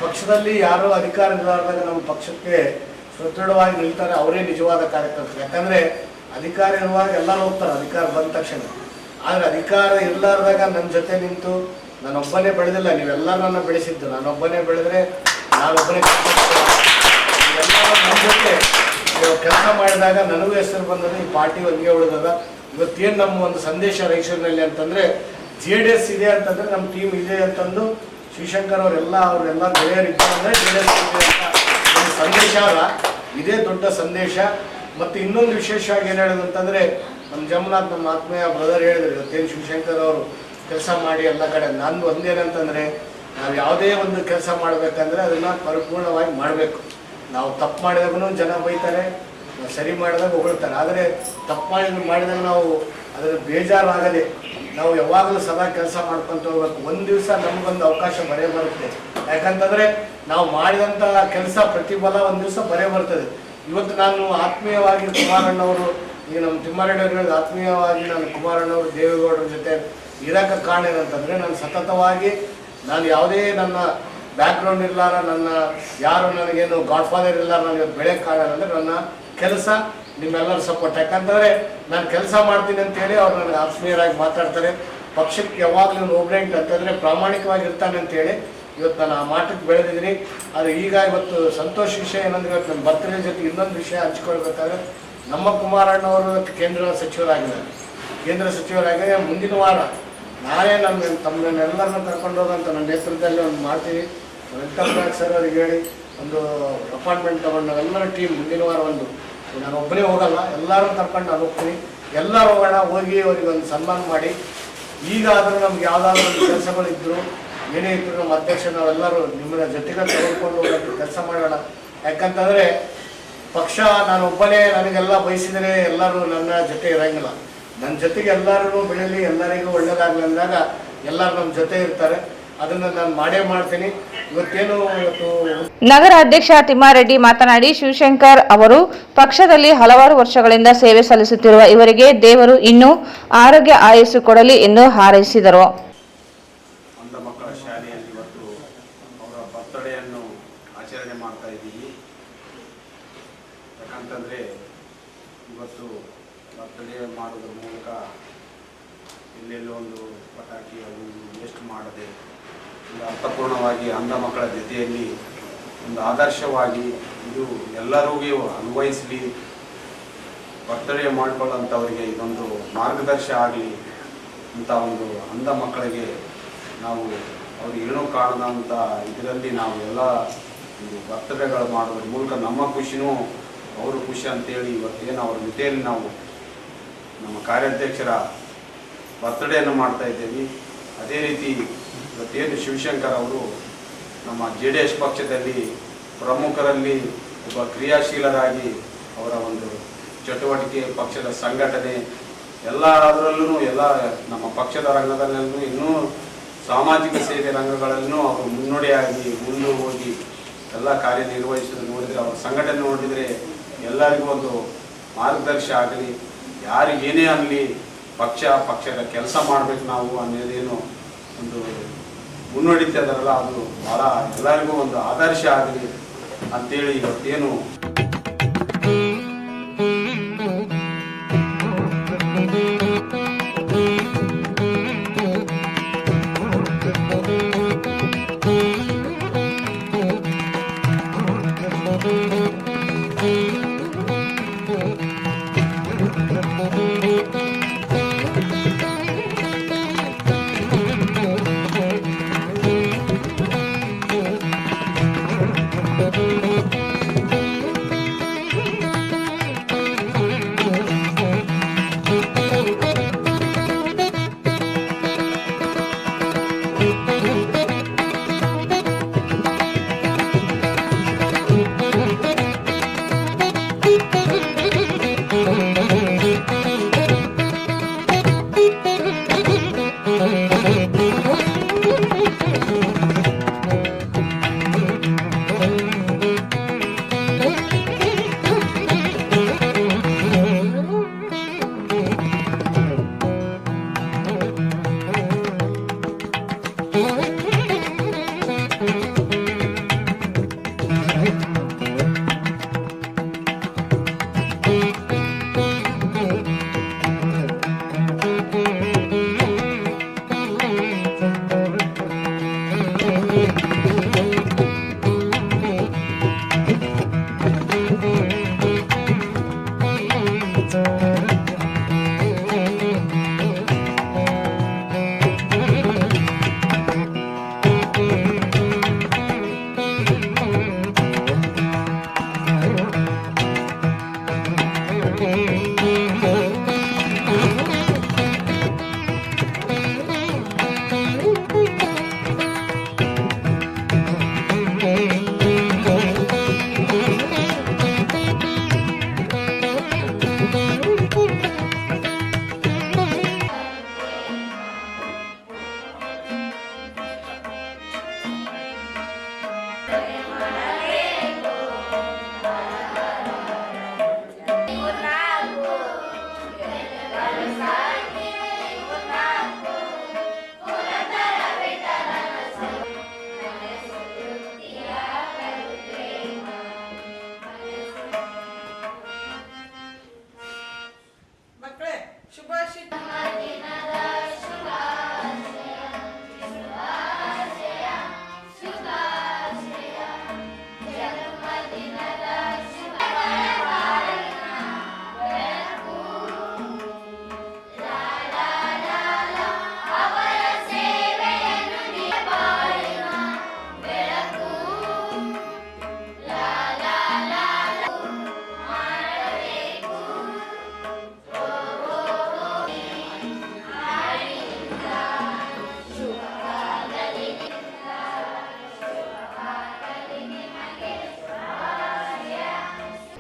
ಪಕ್ಷದಲ್ಲಿ ಯಾರೋ ಅಧಿಕಾರ ಇರಲಾರ್ದಾಗ ನಮ್ಮ ಪಕ್ಷಕ್ಕೆ ಸುದೃಢವಾಗಿ ನಿಲ್ತಾರೆ, ಅವರೇ ನಿಜವಾದ ಕಾರ್ಯಕರ್ತರು. ಯಾಕಂದರೆ ಅಧಿಕಾರ ಇರುವಾಗ ಎಲ್ಲರೂ ಹೋಗ್ತಾರೆ ಅಧಿಕಾರ ಬಂದ ತಕ್ಷಣ. ಆದರೆ ಅಧಿಕಾರ ಇರಲಾರ್ದಾಗ ನನ್ನ ಜೊತೆ ನಿಂತು ನಾನೊಬ್ಬನೇ ಬೆಳೆದಿಲ್ಲ, ನೀವೆಲ್ಲರೂ ನನ್ನ ಬೆಳೆಸಿದ್ದು. ನಾನೊಬ್ಬನೇ ಬೆಳೆದ್ರೆ ನಾನೊಬ್ಬನೇ ಎಲ್ಲ ನಮ್ಮ ಜೊತೆ ಕೆಲಸ ಮಾಡಿದಾಗ ನನಗೂ ಹೆಸರು ಬಂದದ್ದು, ಈ ಪಾರ್ಟಿ ಒಂದೇ ಉಳಿದದ. ಇವತ್ತೇನು ನಮ್ಮ ಒಂದು ಸಂದೇಶ ರಾಯಚೂರಿನಲ್ಲಿ ಅಂತಂದರೆ JDS ಇದೆ ಅಂತಂದರೆ ನಮ್ಮ ಟೀಮ್ ಇದೆ ಅಂತಂದು ಶಿವಶಂಕರ್ ಅವರೆಲ್ಲ ಗೆಳೆಯರಿದ್ದಾರೆ ಅಂದರೆ JDS ಇದೆ ಅಂತ ಒಂದು ಸಂದೇಶ ಅಲ್ಲ, ಇದೇ ದೊಡ್ಡ ಸಂದೇಶ. ಮತ್ತು ಇನ್ನೊಂದು ವಿಶೇಷವಾಗಿ ಏನು ಹೇಳೋದು ಅಂತಂದರೆ ನಮ್ಮ ಜಮನಾಥ್ ನಮ್ಮ ಆತ್ಮೀಯ ಬ್ರದರ್ ಹೇಳಿದ್ರು, ಇವತ್ತೇನು ಶಿವಶಂಕರ್ ಅವರು ಕೆಲಸ ಮಾಡಿ ಎಲ್ಲ ಕಡೆ. ನಾನು ಒಂದೇನಂತಂದರೆ ನಾವು ಯಾವುದೇ ಒಂದು ಕೆಲಸ ಮಾಡಬೇಕಂದ್ರೆ ಅದನ್ನು ಪರಿಪೂರ್ಣವಾಗಿ ಮಾಡಬೇಕು. ನಾವು ತಪ್ಪು ಮಾಡಿದಾಗೂ ಜನ ಬೈತಾರೆ, ಸರಿ ಮಾಡಿದಾಗ ಹೊಗಳ್ತಾರೆ. ಆದರೆ ತಪ್ಪು ಮಾಡಿದಾಗ ನಾವು ಅದರ ಬೇಜಾರಾಗದೆ ನಾವು ಯಾವಾಗಲೂ ಸದಾ ಕೆಲಸ ಮಾಡ್ಕೊತ ಹೋಗ್ಬೇಕು. ಒಂದು ದಿವಸ ನಮಗೊಂದು ಅವಕಾಶ ಬರುತ್ತೆ. ಯಾಕಂತಂದರೆ ನಾವು ಮಾಡಿದಂಥ ಕೆಲಸ ಪ್ರತಿಫಲ ಒಂದು ದಿವಸ ಬರ್ತದೆ. ಇವತ್ತು ನಾನು ಆತ್ಮೀಯವಾಗಿ ಕುಮಾರಣ್ಣವರು, ಈಗ ನಮ್ಮ ತಿಮ್ಮಾರೆಡ್ಡಿ ಅವರು ಹೇಳಿದ ಆತ್ಮೀಯವಾಗಿ ನಾನು ಕುಮಾರಣ್ಣವರು ದೇವೇಗೌಡರ ಜೊತೆ ಇರೋಕ್ಕೆ ಕಾರಣ ಏನಂತಂದರೆ ನಾನು ಸತತವಾಗಿ ನಾನು ಯಾವುದೇ ನನ್ನ ಬ್ಯಾಕ್ಗ್ರೌಂಡ್ ಇರಲಾರ, ನನ್ನ ಯಾರು ನನಗೇನು ಗಾಡ್ ಫಾದರ್ ಇಲ್ಲ, ನನಗೆ ಬೆಳೆಯೋಕ್ಕೆ ಕಾರಣ ಅಂದರೆ ನನ್ನ ಕೆಲಸ, ನಿಮ್ಮೆಲ್ಲರ ಸಪೋರ್ಟ್. ಯಾಕಂತಂದರೆ ನಾನು ಕೆಲಸ ಮಾಡ್ತೀನಿ ಅಂತೇಳಿ ಅವ್ರು ನನಗೆ ಆತ್ಮೀಯರಾಗಿ ಮಾತಾಡ್ತಾರೆ. ಪಕ್ಷಕ್ಕೆ ಯಾವಾಗಲೂ ಒಬ್ರೆಂಟ್ ಅಂತಂದರೆ ಪ್ರಾಮಾಣಿಕವಾಗಿ ಇರ್ತಾನೆ ಅಂತೇಳಿ ಇವತ್ತು ನಾನು ಆ ಮಾಟಕ್ಕೆ ಬೆಳೆದಿದ್ದೀನಿ. ಆದರೆ ಈಗ ಇವತ್ತು ಸಂತೋಷ ವಿಷಯ ಏನಂದರೆ ಇವತ್ತು ನನ್ನ ಬರ್ತ್ಡೇ ಜೊತೆ ಇನ್ನೊಂದು ವಿಷಯ ಹಂಚ್ಕೊಳ್ಬೇಕಾದ್ರೆ ನಮ್ಮ ಕುಮಾರಣ್ಣವರು ಇವತ್ತು ಕೇಂದ್ರ ಸಚಿವರಾಗಿ ಮುಂದಿನ ವಾರ ನಾನೇ ತಮ್ಮನ್ನೆಲ್ಲರನ್ನ ಕರ್ಕೊಂಡು ಹೋಗೋಂಥ ನನ್ನ ನೇತೃತ್ವದಲ್ಲಿ ಒಂದು ಮಾಡ್ತೀವಿ. ವೆಂಕಟನಾಥ್ ಸರ್ ಅವ್ರಿಗೆ ಹೇಳಿ ಒಂದು ಅಪಾಯಿಂಟ್ಮೆಂಟ್ ತೊಗೊಂಡು ನಾವೆಲ್ಲರ ಟೀಮ್ ಮುಂದಿನ ವಾರ ನಾನು ಒಬ್ಬನೇ ಹೋಗಲ್ಲ, ಎಲ್ಲರೂ ಕರ್ಕೊಂಡು ನಾನು ಹೋಗ್ತೀನಿ. ಎಲ್ಲರೂ ಹೋಗೋಣ, ಹೋಗಿ ಅವರಿಗೆ ಒಂದು ಸನ್ಮಾನ ಮಾಡಿ. ಈಗಾದರೂ ನಮ್ಗೆ ಯಾವುದಾದ್ರೂ ಒಂದು ಕೆಲಸಗಳಿದ್ದರು, ಏನೇ ಇದ್ದರೂ ನಮ್ಮ ಅಧ್ಯಕ್ಷ ನಾವೆಲ್ಲರೂ ನಿಮ್ಮನ್ನ ಜೊತೆಗೆ ತೆಗೆದುಕೊಂಡು ಹೋಗೋಕ್ಕೆ ಕೆಲಸ ಮಾಡೋಣ. ಯಾಕಂತಂದರೆ ಪಕ್ಷ ನಾನೊಬ್ಬನೇ ನನಗೆಲ್ಲ ಬಯಸಿದರೆ ಎಲ್ಲರೂ ನನ್ನ ಜೊತೆ ಇರೋಂಗಿಲ್ಲ. ನನ್ನ ಜೊತೆಗೆ ಎಲ್ಲರೂ ಬೆಳೀಲಿ, ಎಲ್ಲರಿಗೂ ಒಳ್ಳೆಯದಾಗಲಿ ಅಂದಾಗ ಎಲ್ಲರೂ ನಮ್ಮ ಜೊತೆ ಇರ್ತಾರೆ. ಅದನ್ನು ನಾನು ಮಾಡ್ತೀನಿ. ಇವತ್ತು ನಗರ ಅಧ್ಯಕ್ಷ ತಿಮ್ಮಾರೆಡ್ಡಿ ಮಾತನಾಡಿ, ಶಿವಶಂಕರ್ ಅವರು ಪಕ್ಷದಲ್ಲಿ ಹಲವಾರು ವರ್ಷಗಳಿಂದ ಸೇವೆ ಸಲ್ಲಿಸುತ್ತಿರುವ ಇವರಿಗೆ ದೇವರು ಇನ್ನೂ ಆರೋಗ್ಯ ಆಯಸ್ಸು ಕೊಡಲಿ ಎಂದು ಹಾರೈಸಿದರು. ಅಂಧ ಮಕ್ಕಳ ಶಾಲೆಯಲ್ಲಿ ಇವತ್ತು ಅವರ ಬರ್ತಡೆಯನ್ನು ಆಚರಣೆ ಮಾಡ್ತಾ ಇದ್ದೀವಿ. ಯಾಕಂತಂದರೆ ಇವತ್ತು ಬರ್ತಡೇ ಮಾಡೋದ್ರ ಮೂಲಕ ಎಲ್ಲೆಲ್ಲೋ ಒಂದು ಪಟಾಕಿ ಅದು ವೇಸ್ಟ್ ಮಾಡದೆ ಒಂದು ಅರ್ಥಪೂರ್ಣವಾಗಿ ಅಂಧ ಮಕ್ಕಳ ಜೊತೆಯಲ್ಲಿ ಒಂದು ಆದರ್ಶವಾಗಿ ಇದು ಎಲ್ಲರಿಗೂ ಅನ್ವಯಿಸಲಿ, ಬರ್ತಡೇ ಮಾಡಿಕೊಳ್ಳೋಂಥವರಿಗೆ ಇದೊಂದು ಮಾರ್ಗದರ್ಶ ಆಗಲಿ ಅಂತ ಒಂದು ಅಂಧ ಮಕ್ಕಳಿಗೆ ನಾವು ಅವ್ರಿಗೆ ಏನೂ ಕಾಣದಂಥ ಇದರಲ್ಲಿ ನಾವು ಎಲ್ಲ ಒಂದು ಬರ್ತಡೇಗಳು ಮಾಡೋದ್ರ ಮೂಲಕ ನಮ್ಮ ಖುಷಿನೂ ಅವರು ಖುಷಿ ಅಂತೇಳಿ ಇವತ್ತೇನು ಅವ್ರ ಜೊತೆಯಲ್ಲಿ ನಾವು ನಮ್ಮ ಕಾರ್ಯಾಧ್ಯಕ್ಷರ ಬರ್ತಡೇಯನ್ನು ಮಾಡ್ತಾ ಇದ್ದೇವೆ. ಅದೇ ರೀತಿ ಇವತ್ತೇನು ಶಿವಶಂಕರ್ ಅವರು ನಮ್ಮ JDS ಪಕ್ಷದಲ್ಲಿ ಪ್ರಮುಖರಲ್ಲಿ ಒಬ್ಬ ಕ್ರಿಯಾಶೀಲರಾಗಿ ಅವರ ಒಂದು ಚಟುವಟಿಕೆ, ಪಕ್ಷದ ಸಂಘಟನೆ ಎಲ್ಲದರಲ್ಲೂ ಎಲ್ಲ ನಮ್ಮ ಪಕ್ಷದ ರಂಗದಲ್ಲೂ ಇನ್ನೂ ಸಾಮಾಜಿಕ ಸೇವೆ ರಂಗಗಳಲ್ಲೂ ಅವರು ಮುನ್ನಡೆಯಾಗಿ ಮುಂದೆ ಹೋಗಿ ಎಲ್ಲ ಕಾರ್ಯನಿರ್ವಹಿಸೋದು ನೋಡಿದರೆ, ಅವರ ಸಂಘಟನೆ ನೋಡಿದರೆ ಎಲ್ಲರಿಗೂ ಒಂದು ಮಾರ್ಗದರ್ಶ ಆಗಲಿ, ಯಾರಿಗೇನೇ ಆಗಲಿ ಪಕ್ಷದ ಕೆಲಸ ಮಾಡಬೇಕು ನಾವು ಅನ್ನೋದೇನು ಒಂದು ಮುನ್ನಡಿತದಲ್ಲ, ಅದು ಭಾಳ ಎಲ್ಲರಿಗೂ ಒಂದು ಆದರ್ಶ ಆಗಲಿ ಅಂತೇಳಿ ಇವತ್ತೇನು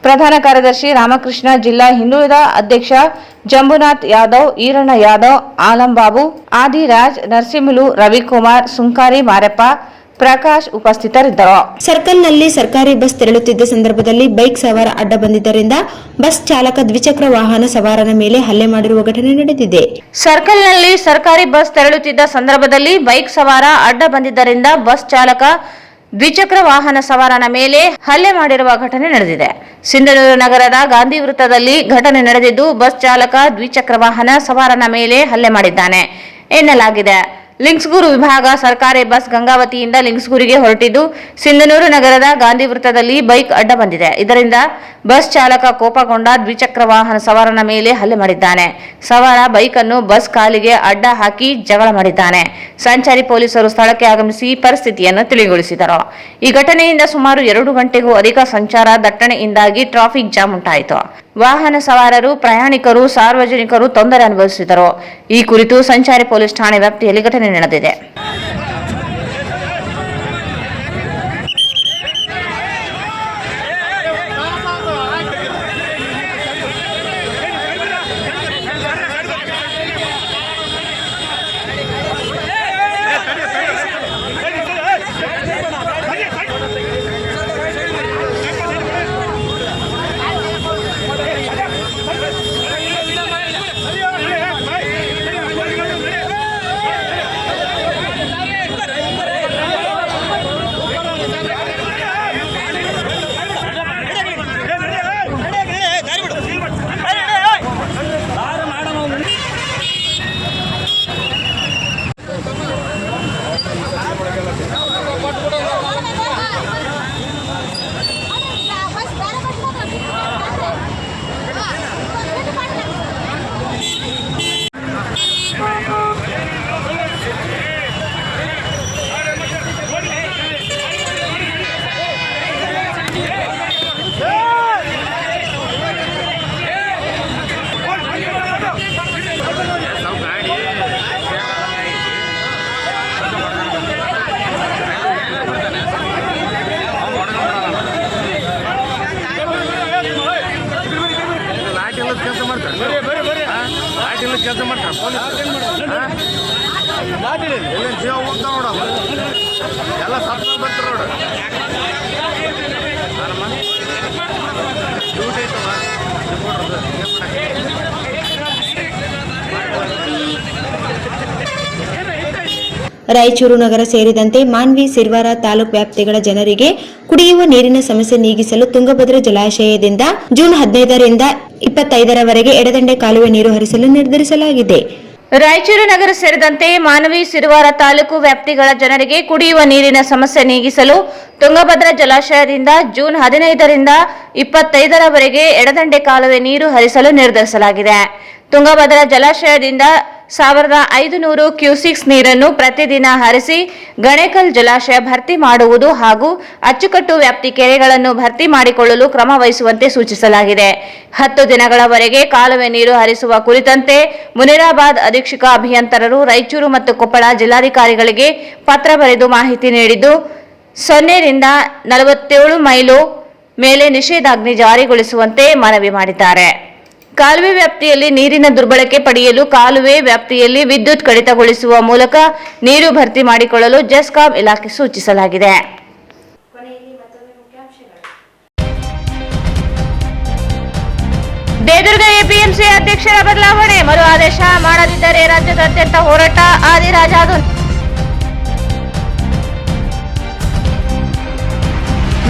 ಪ್ರಧಾನ ಕಾರ್ಯದರ್ಶಿ ರಾಮಕೃಷ್ಣ, ಜಿಲ್ಲಾ ಹಿಂದುಳಿದ ಅಧ್ಯಕ್ಷ ಜಂಬುನಾಥ್ ಯಾದವ್, ಈರಣ್ಣ ಯಾದವ್, ಆಲಂ ಬಾಬು, ಆದಿರಾಜ್, ನರಸಿಂಹಲು, ರವಿಕುಮಾರ್, ಸುಂಕಾರಿ ಮಾರಪ್ಪ, ಪ್ರಕಾಶ್ ಉಪಸ್ಥಿತರಿದ್ದರು. ಸರ್ಕಲ್ನಲ್ಲಿ ಸರ್ಕಾರಿ ಬಸ್ ತೆರಳುತ್ತಿದ್ದ ಸಂದರ್ಭದಲ್ಲಿ ಬೈಕ್ ಸವಾರ ಅಡ್ಡ ಬಂದಿದ್ದರಿಂದ ಬಸ್ ಚಾಲಕ ದ್ವಿಚಕ್ರ ವಾಹನ ಸವಾರನ ಮೇಲೆ ಹಲ್ಲೆ ಮಾಡಿರುವ ಘಟನೆ ನಡೆದಿದೆ. ಸರ್ಕಲ್ನಲ್ಲಿ ಸರ್ಕಾರಿ ಬಸ್ ತೆರಳುತ್ತಿದ್ದ ಸಂದರ್ಭದಲ್ಲಿ ಬೈಕ್ ಸವಾರ ಅಡ್ಡ ಬಂದಿದ್ದರಿಂದ ಬಸ್ ಚಾಲಕ ದ್ವಿಚಕ್ರ ವಾಹನ ಸವಾರನ ಮೇಲೆ ಹಲ್ಲೆ ಮಾಡಿರುವ ಘಟನೆ ನಡೆದಿದೆ. ಸಿಂಧನೂರು ನಗರದ ಗಾಂಧಿ ವೃತ್ತದಲ್ಲಿ ಘಟನೆ ನಡೆದಿದ್ದು, ಬಸ್ ಚಾಲಕ ದ್ವಿಚಕ್ರ ವಾಹನ ಸವಾರನ ಮೇಲೆ ಹಲ್ಲೆ ಮಾಡಿದ್ದಾನೆ ಎನ್ನಲಾಗಿದೆ. ಲಿಂಕ್ಸ್ಗೂರು ವಿಭಾಗ ಸರ್ಕಾರಿ ಬಸ್ ಗಂಗಾವತಿಯಿಂದ ಲಿಂಕ್ಸ್ಗೂರಿಗೆ ಹೊರಟಿದ್ದು, ಸಿಂಧನೂರು ನಗರದ ಗಾಂಧಿ ವೃತ್ತದಲ್ಲಿ ಬೈಕ್ ಅಡ್ಡ ಬಂದಿದೆ. ಇದರಿಂದ ಬಸ್ ಚಾಲಕ ಕೋಪಗೊಂಡ ದ್ವಿಚಕ್ರ ವಾಹನ ಸವಾರನ ಮೇಲೆ ಹಲ್ಲೆ ಮಾಡಿದ್ದಾನೆ. ಸವಾರ ಬೈಕ್ ಅನ್ನು ಬಸ್ ಕಾಲಿಗೆ ಅಡ್ಡ ಹಾಕಿ ಜಗಳ ಮಾಡಿದ್ದಾನೆ. ಸಂಚಾರಿ ಪೊಲೀಸರು ಸ್ಥಳಕ್ಕೆ ಆಗಮಿಸಿ ಪರಿಸ್ಥಿತಿಯನ್ನು ತಿಳಿಗೊಳಿಸಿದರು. ಈ ಘಟನೆಯಿಂದ ಸುಮಾರು 2 ಗಂಟೆಗೂ ಅಧಿಕ ಸಂಚಾರ ದಟ್ಟಣೆಯಿಂದಾಗಿ ಟ್ರಾಫಿಕ್ ಜಾಮ್ ಉಂಟಾಯಿತು. ವಾಹನ ಸವಾರರು, ಪ್ರಯಾಣಿಕರು, ಸಾರ್ವಜನಿಕರು ತೊಂದರೆ ಅನುಭವಿಸಿದರು. ಈ ಕುರಿತು ಸಂಚಾರಿ ಪೊಲೀಸ್ ಠಾಣೆ ವ್ಯಾಪ್ತಿಯಲ್ಲಿ ಘಟನೆ ನಡೆದಿದೆ. ಕೆಲಸ ಮಾಡ್ತಾರೆ ಜೀವ ಹೋಗ್ತಾವ ನೋಡ ಎಲ್ಲ ಸತ್ತ ಬರ್ತಾರೆ ನೋಡ ಡ್ಯೂಟಿ ಐತವ ರಾಯಚೂರು ನಗರ ಸೇರಿದಂತೆ ಮಾನ್ವಿ, ಸಿರ್ವಾರ ತಾಲೂಕು ವ್ಯಾಪ್ತಿಗಳ ಜನರಿಗೆ ಕುಡಿಯುವ ನೀರಿನ ಸಮಸ್ಯೆ ನೀಗಿಸಲು ತುಂಗಭದ್ರಾ ಜಲಾಶಯದಿಂದ ಜೂನ್ 15ರಿಂದ 25ರವರೆಗೆ ಎಡದಂಡೆ ಕಾಲುವೆ ನೀರು ಹರಿಸಲು ನಿರ್ಧರಿಸಲಾಗಿದೆ. ರಾಯಚೂರು ನಗರ ಸೇರಿದಂತೆ ಮಾನವಿ, ಸಿರುವಾರ ತಾಲೂಕು ವ್ಯಾಪ್ತಿಗಳ ಜನರಿಗೆ ಕುಡಿಯುವ ನೀರಿನ ಸಮಸ್ಯೆ ನೀಗಿಸಲು ತುಂಗಭದ್ರಾ ಜಲಾಶಯದಿಂದ ಜೂನ್ 15ರಿಂದ 25ರವರೆಗೆ ಎಡದಂಡೆ ಕಾಲುವೆ ನೀರು ಹರಿಸಲು ನಿರ್ಧರಿಸಲಾಗಿದೆ. ತುಂಗಭದ್ರಾ ಜಲಾಶಯದಿಂದ 1500 ಕ್ಯೂಸಿಕ್ಸ್ ನೀರನ್ನು ಪ್ರತಿದಿನ ಹರಿಸಿ ಗಣೇಕಲ್ ಜಲಾಶಯ ಭರ್ತಿ ಮಾಡುವುದು ಹಾಗೂ ಅಚ್ಚುಕಟ್ಟು ವ್ಯಾಪ್ತಿ ಕೆರೆಗಳನ್ನು ಭರ್ತಿ ಮಾಡಿಕೊಳ್ಳಲು ಕ್ರಮ ವಹಿಸುವಂತೆ ಸೂಚಿಸಲಾಗಿದೆ. 10 ದಿನಗಳವರೆಗೆ ಕಾಲುವೆ ನೀರು ಹರಿಸುವ ಕುರಿತಂತೆ ಮುನಿರಾಬಾದ್ ಅಧೀಕ್ಷಕ ಅಭಿಯಂತರರು ರಾಯಚೂರು ಮತ್ತು ಕೊಪ್ಪಳ ಜಿಲ್ಲಾಧಿಕಾರಿಗಳಿಗೆ ಪತ್ರ ಬರೆದು ಮಾಹಿತಿ ನೀಡಿದ್ದು, 0 ರಿಂದ 47 ಮೈಲು ಮೇಲೆ ನಿಷೇಧಾಜ್ಞೆ ಜಾರಿಗೊಳಿಸುವಂತೆ ಮನವಿ ಮಾಡಿದ್ದಾರೆ. ಕಾಲುವೆ ವ್ಯಾಪ್ತಿಯಲ್ಲಿ ನೀರಿನ ದುರ್ಬಳಕೆ ಪಡೆಯಲು ಕಾಲುವೆ ವ್ಯಾಪ್ತಿಯಲ್ಲಿ ವಿದ್ಯುತ್ ಕಡಿತಗೊಳಿಸುವ ಮೂಲಕ ನೀರು ಭರ್ತಿ ಮಾಡಿಕೊಳ್ಳಲು ಜೆಸ್ಕಾಂ ಇಲಾಖೆ ಸೂಚಿಸಲಾಗಿದೆ. ಕೊನೆಯಲ್ಲಿ ಮತ್ತೊಮ್ಮೆ ಮುಖ್ಯಾಂಶಗಳು. ದೇದುರ್ಗ ಎಪಿಎಂಸಿ ಅಧ್ಯಕ್ಷರ ಬದಲಾವಣೆ, ಮರು ಆದೇಶ ಮಾಡದಿದ್ದರೆ ರಾಜ್ಯಾದ್ಯಂತ ಹೋರಾಟ, ಆದಿರಾಜ.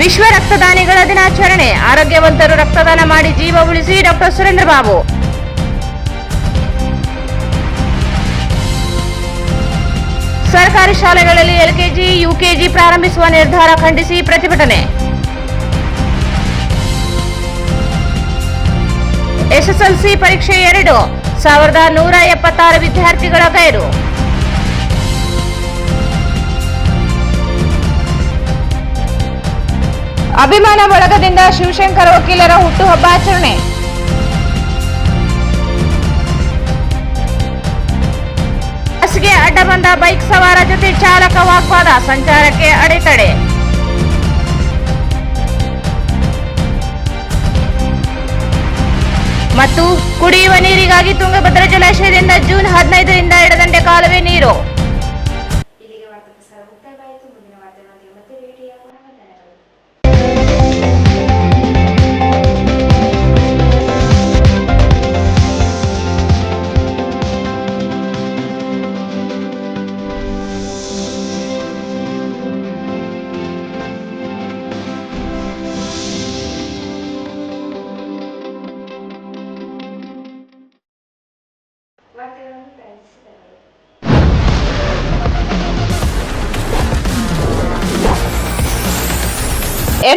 ವಿಶ್ವ ರಕ್ತದಾನಿಗಳ ದಿನಾಚರಣೆ, ಆರೋಗ್ಯವಂತರು ರಕ್ತದಾನ ಮಾಡಿ ಜೀವ ಉಳಿಸಿ, ಡಾಕ್ಟರ್ ಸುರೇಂದ್ರ ಬಾಬು. ಸರ್ಕಾರಿ ಶಾಲೆಗಳಲ್ಲಿ ಎಲ್ಕೆಜಿ, ಯುಕೆಜಿ ಪ್ರಾರಂಭಿಸುವ ನಿರ್ಧಾರ ಖಂಡಿಸಿ ಪ್ರತಿಭಟನೆ. ಎಸ್ಎಸ್ಎಲ್ಸಿ ಪರೀಕ್ಷೆ 2, 1176 ವಿದ್ಯಾರ್ಥಿಗಳ ಗೈರು. ಅಭಿಮಾನ ಬಳಗದಿಂದ ಶಿವಶಂಕರ ವಕೀಲರ ಹುಟ್ಟುಹಬ್ಬ ಆಚರಣೆ. ಬಸ್ಗೆ ಅಡ್ಡ ಬಂದ ಬೈಕ್ ಸವಾರ ಜೊತೆ ಚಾಲಕ ವಾಗ್ವಾದ, ಸಂಚಾರಕ್ಕೆ ಅಡೆತಡೆ. ಮತ್ತು ಕುಡಿಯುವ ನೀರಿಗಾಗಿ ತುಂಗಭದ್ರಾ ಜಲಾಶಯದಿಂದ ಜೂನ್ 15ರಿಂದ ಎಡದಂಡೆ ಕಾಲುವೆ ನೀರು. ಇಲ್ಲಿಗೆ ವಾರ್ತಾ ಪ್ರಸಾರ ಮುಕ್ತಾಯವಾಯಿತು. ಮುಂದಿನ ವಾರ್ತೆಗಳೊಂದಿಗೆ ಮತ್ತೆ ಭೇಟಿಯಾಗೋಣ. ಧನ್ಯವಾದಗಳು. ವಾರ್ತೆಗಳನ್ನು ಪ್ರಾರಂಭಿಸಿದವರು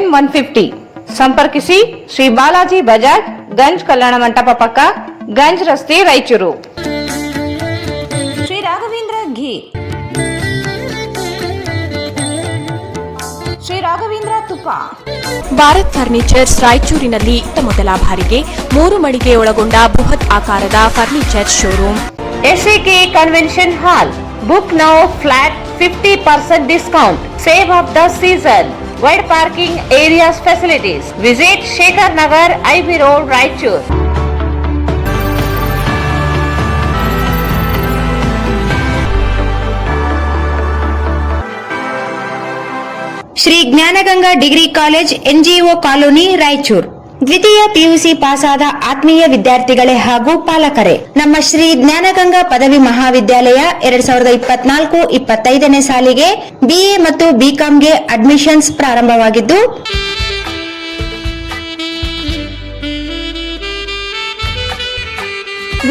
N150 ಸಂಪರ್ಕಿಸಿ ಶ್ರೀ ಬಾಲಾಜಿ ಬಜಾಜ್, ಗಂಜ್ ಕಲ್ಯಾಣ ಮಂಟಪ ಪಕ್ಕ, ಗಂಜ್ ರಸ್ತೆ, ರಾಯಚೂರು. ಶ್ರೀ ರಾಘವೇಂದ್ರ ಘೀ, ಶ್ರೀ ರಾಘವೇಂದ್ರ ತುಪ್ಪ. ಭಾರತ್ ಫರ್ನಿಚರ್ಸ್ ರಾಯಚೂರಿನಲ್ಲಿ ಮೊದಲ ಬಾರಿಗೆ 3 ಮಳಿಗೆ ಒಳಗೊಂಡ ಬೃಹತ್ ಆಕಾರದ furniture showroom. SAK convention hall. Book now, flat 50% discount. Save of the season. Wide parking areas facilities. Visit Shekhar Nagar, IB Road, Raichur. Shri Jnanaganga degree college, NGO colony, Raichur. ದ್ವಿತೀಯ PUC ಪಾಸಾದ ಆತ್ಮೀಯ ವಿದ್ಯಾರ್ಥಿಗಳೇ ಹಾಗೂ ಪಾಲಕರೇ, ನಮ್ಮ ಶ್ರೀ ಜ್ಞಾನಗಂಗಾ ಪದವಿ ಮಹಾವಿದ್ಯಾಲಯ 2024-25ನೇ ಸಾಲಿಗೆ BA ಮತ್ತು BComಗೆ ಅಡ್ಮಿಷನ್ಸ್ ಪ್ರಾರಂಭವಾಗಿದ್ದು,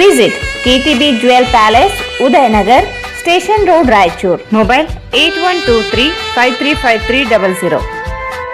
Visit KTB Jewel Palace, Udayanagar, Station Road, Raichur. Mobile 8123 535300.